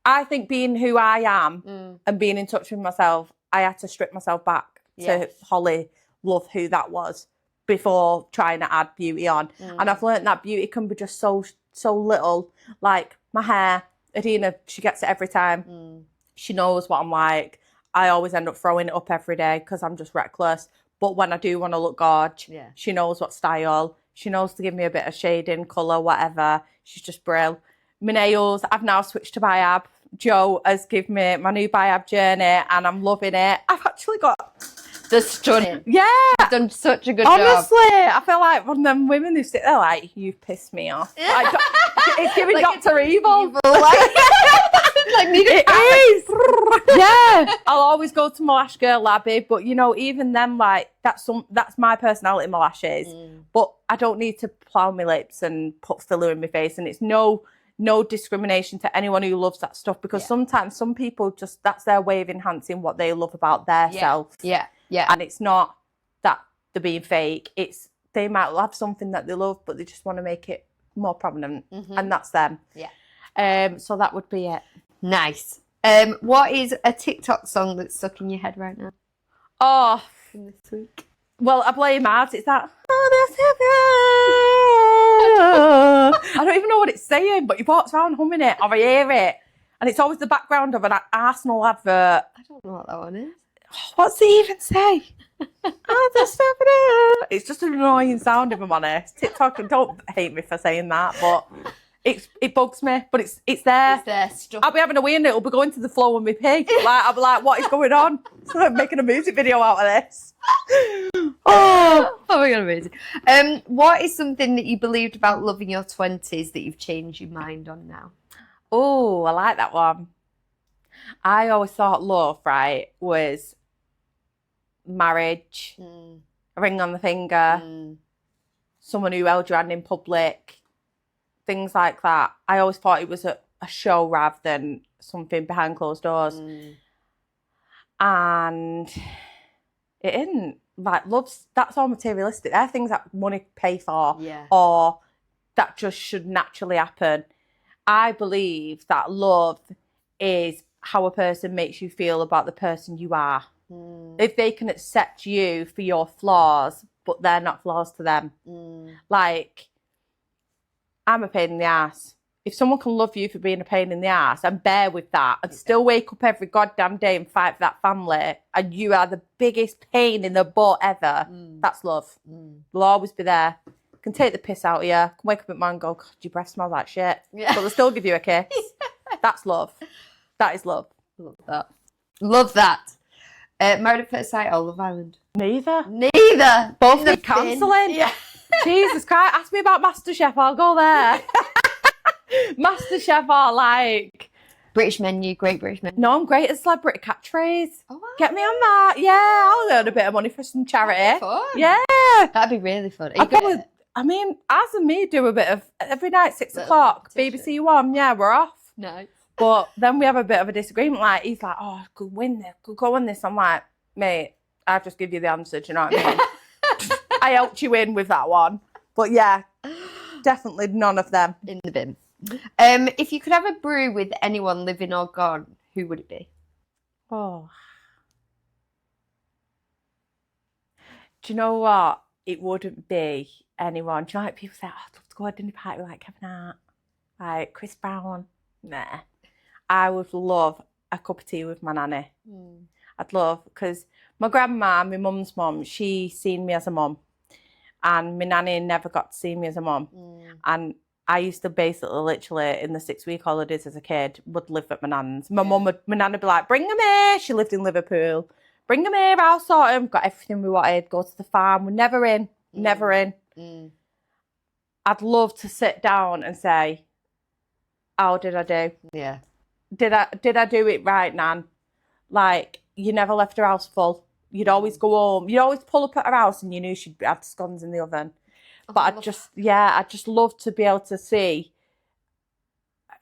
I think being who I am and being in touch with myself, I had to strip myself back to Holly, love who that was before trying to add beauty on. And I've learned that beauty can be just so little. Like my hair, Adina, she gets it every time. She knows what I'm like. I always end up throwing it up every day because I'm just reckless. But when I do want to look gorge, she knows what style. She knows to give me a bit of shading, colour, whatever. She's just brill. My nails, I've now switched to Biab. Joe has given me my new Biab journey and I'm loving it. I've actually got... They're stunning. Yeah. You've done such a good job. Honestly, I feel like one of them women who sit there like, you've pissed me off. Like, it's giving Like Dr. Evil. Like it is. Yeah. I'll always go to my lash girl, Labby, but you know, even then, like, that's my personality, my lashes. But I don't need to plough my lips and put filler in my face, and it's no discrimination to anyone who loves that stuff, because sometimes some people just, that's their way of enhancing what they love about their self. Yeah. And it's not that they're being fake. It's they might have something that they love, but they just want to make it more prominent, and that's them. Yeah. So that would be it. Nice. What is a TikTok song that's stuck in your head right now? Oh, From this week. Well, I blame ads. It's that. I don't even know what it's saying, but he walks around humming it, or I hear it, and it's always the background of an Arsenal advert. I don't know what that one is. What's he even say? It's just an annoying sound, if I'm honest. TikTok, don't hate me for saying that, but it bugs me. But it's there. It's there. Stuff. I'll be having a wee and it'll be going to the flow with my pig. Like, I'll be like, what is going on? So I'm making a music video out of this. Oh my god, amazing. What is something that you believed about loving your 20s that you've changed your mind on now? Oh, I like that one. I always thought love, right, was marriage, a ring on the finger, someone who held your hand in public, things like that. I always thought it was a show rather than something behind closed doors. And it isn't. Like, love's, that's all materialistic. They're things that money pay for, or that just should naturally happen. I believe that love is how a person makes you feel about the person you are. If they can accept you for your flaws, but they're not flaws to them. Like, I'm a pain in the ass. If someone can love you for being a pain in the ass and bear with that and still wake up every goddamn day and fight for that family, and you are the biggest pain in the butt ever, that's love. They'll always be there. Can take the piss out of you. Can wake up at man and go, God, your breath smells like shit. But they'll still give you a kiss. That's love. That is love. Love that. Love that. Married at First Sight or Love Island? Neither. Both need counselling. Yeah. Jesus Christ. Ask me about MasterChef. I'll go there. MasterChef are like... British Menu, Great British Menu. No, I'm great at celebrity catchphrase. Oh, wow. Get me on that. Yeah, I'll earn a bit of money for some charity. Fun. Yeah. That'd be really fun. I mean, Az and me do a bit of... Every night, 6 o'clock, BBC One, yeah, we're off. Nice. But then we have a bit of a disagreement. Like, he's like, oh, I could win this, could go on this. I'm like, mate, I'll just give you the answer. Do you know what I mean? I helped you in with that one. But yeah, definitely none of them. In the bin. If you could have a brew with anyone living or gone, who would it be? Oh. Do you know what? It wouldn't be anyone. Do you know, like, people say, oh, I'd love to go to a dinner party with like Kevin Hart, like Chris Brown. Nah. I would love a cup of tea with my nanny. I'd love, because my grandma, my mum's mum, she seen me as a mum, and my nanny never got to see me as a mum. And I used to basically, literally, in the 6-week holidays as a kid, would live at my nan's. My nan would be like, bring them here. She lived in Liverpool. Bring them here, I'll sort them. Got everything we wanted. Go to the farm. We're never in. Never in. I'd love to sit down and say, how did I do? Yeah. Did I do it right, Nan? Like, you never left her house full. You'd always go home. You'd always pull up at her house and you knew she'd have scones in the oven. But I'd just love to be able to see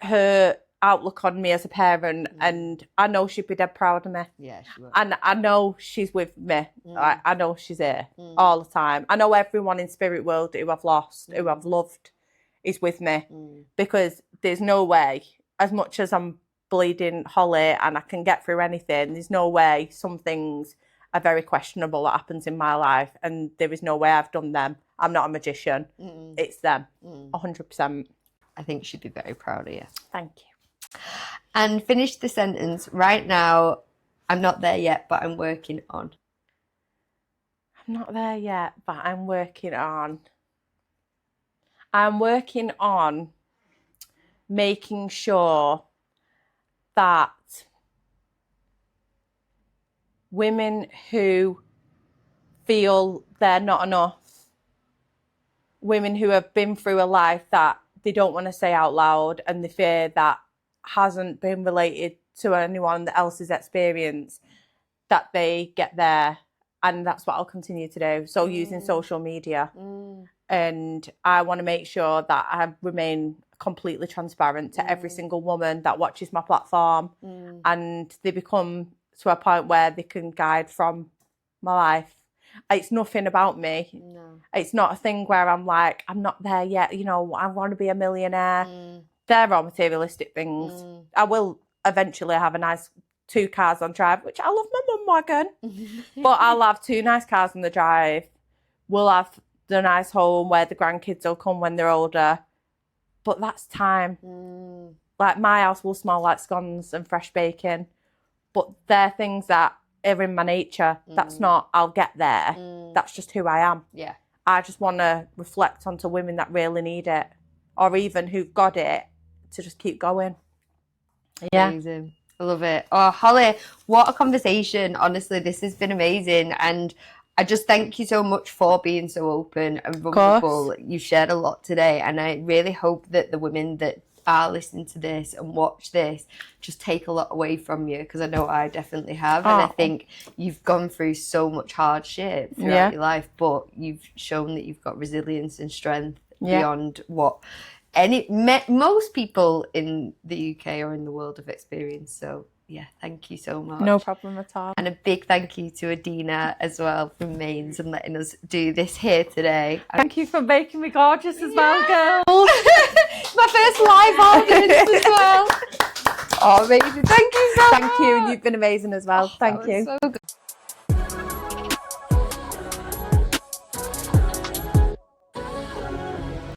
her outlook on me as a parent, and I know she'd be dead proud of me. Yeah, she would. And I know she's with me. I know she's here all the time. I know everyone in spirit world who I've lost, who I've loved, is with me, because there's no way, as much as I'm bleeding Holly and I can get through anything, there's no way some things are very questionable that happens in my life, and there is no way I've done them. I'm not a magician. It's them, 100%. I think she'd be very proud of you. Thank you. And finish the sentence. Right now, I'm not there yet, but I'm working on. I'm not there yet, but I'm working on. I'm working on making sure that women who feel they're not enough, women who have been through a life that they don't want to say out loud and they fear that hasn't been related to anyone else's experience, that they get there. And that's what I'll continue to do. So using social media. And I want to make sure that I remain completely transparent to every single woman that watches my platform, and they become to a point where they can guide from my life. It's nothing about me. No. It's not a thing where I'm like, I'm not there yet, you know, I want to be a millionaire. They're all materialistic things. I will eventually have a nice 2 cars on drive, which I love my mum wagon, but I'll have 2 nice cars on the drive. We'll have the nice home where the grandkids will come when they're older. But that's time. Like, my house will smell like scones and fresh bacon, but they're things that are in my nature. That's not, I'll get there. That's just who I am. Yeah. I just want to reflect onto women that really need it, or even who've got it, to just keep going. Yeah. Amazing. I love it. Oh, Holly, what a conversation. Honestly, this has been amazing. And I just thank you so much for being so open and vulnerable. You shared a lot today. And I really hope that the women that are listening to this and watch this just take a lot away from you, because I know I definitely have. And I think you've gone through so much hardship throughout your life, but you've shown that you've got resilience and strength beyond what most people in the UK or in the world have experienced. So yeah, thank you so much. No problem at all. And a big thank you to Adina as well from Mains and letting us do this here today. Thank you for making me gorgeous as well, girl. My first live audience as well. Oh, amazing. Thank you so much. Thank you. You've been amazing as well. Thank you. So good.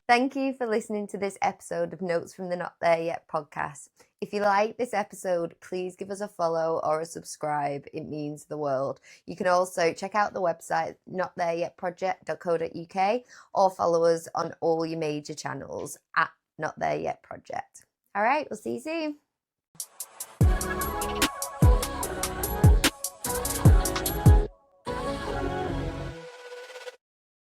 Thank you for listening to this episode of Notes from the Not There Yet podcast. If you like this episode, please give us a follow or a subscribe. It means the world. You can also check out the website notthereyetproject.co.uk or follow us on all your major channels at Not There Yet Project. All right, we'll see you soon.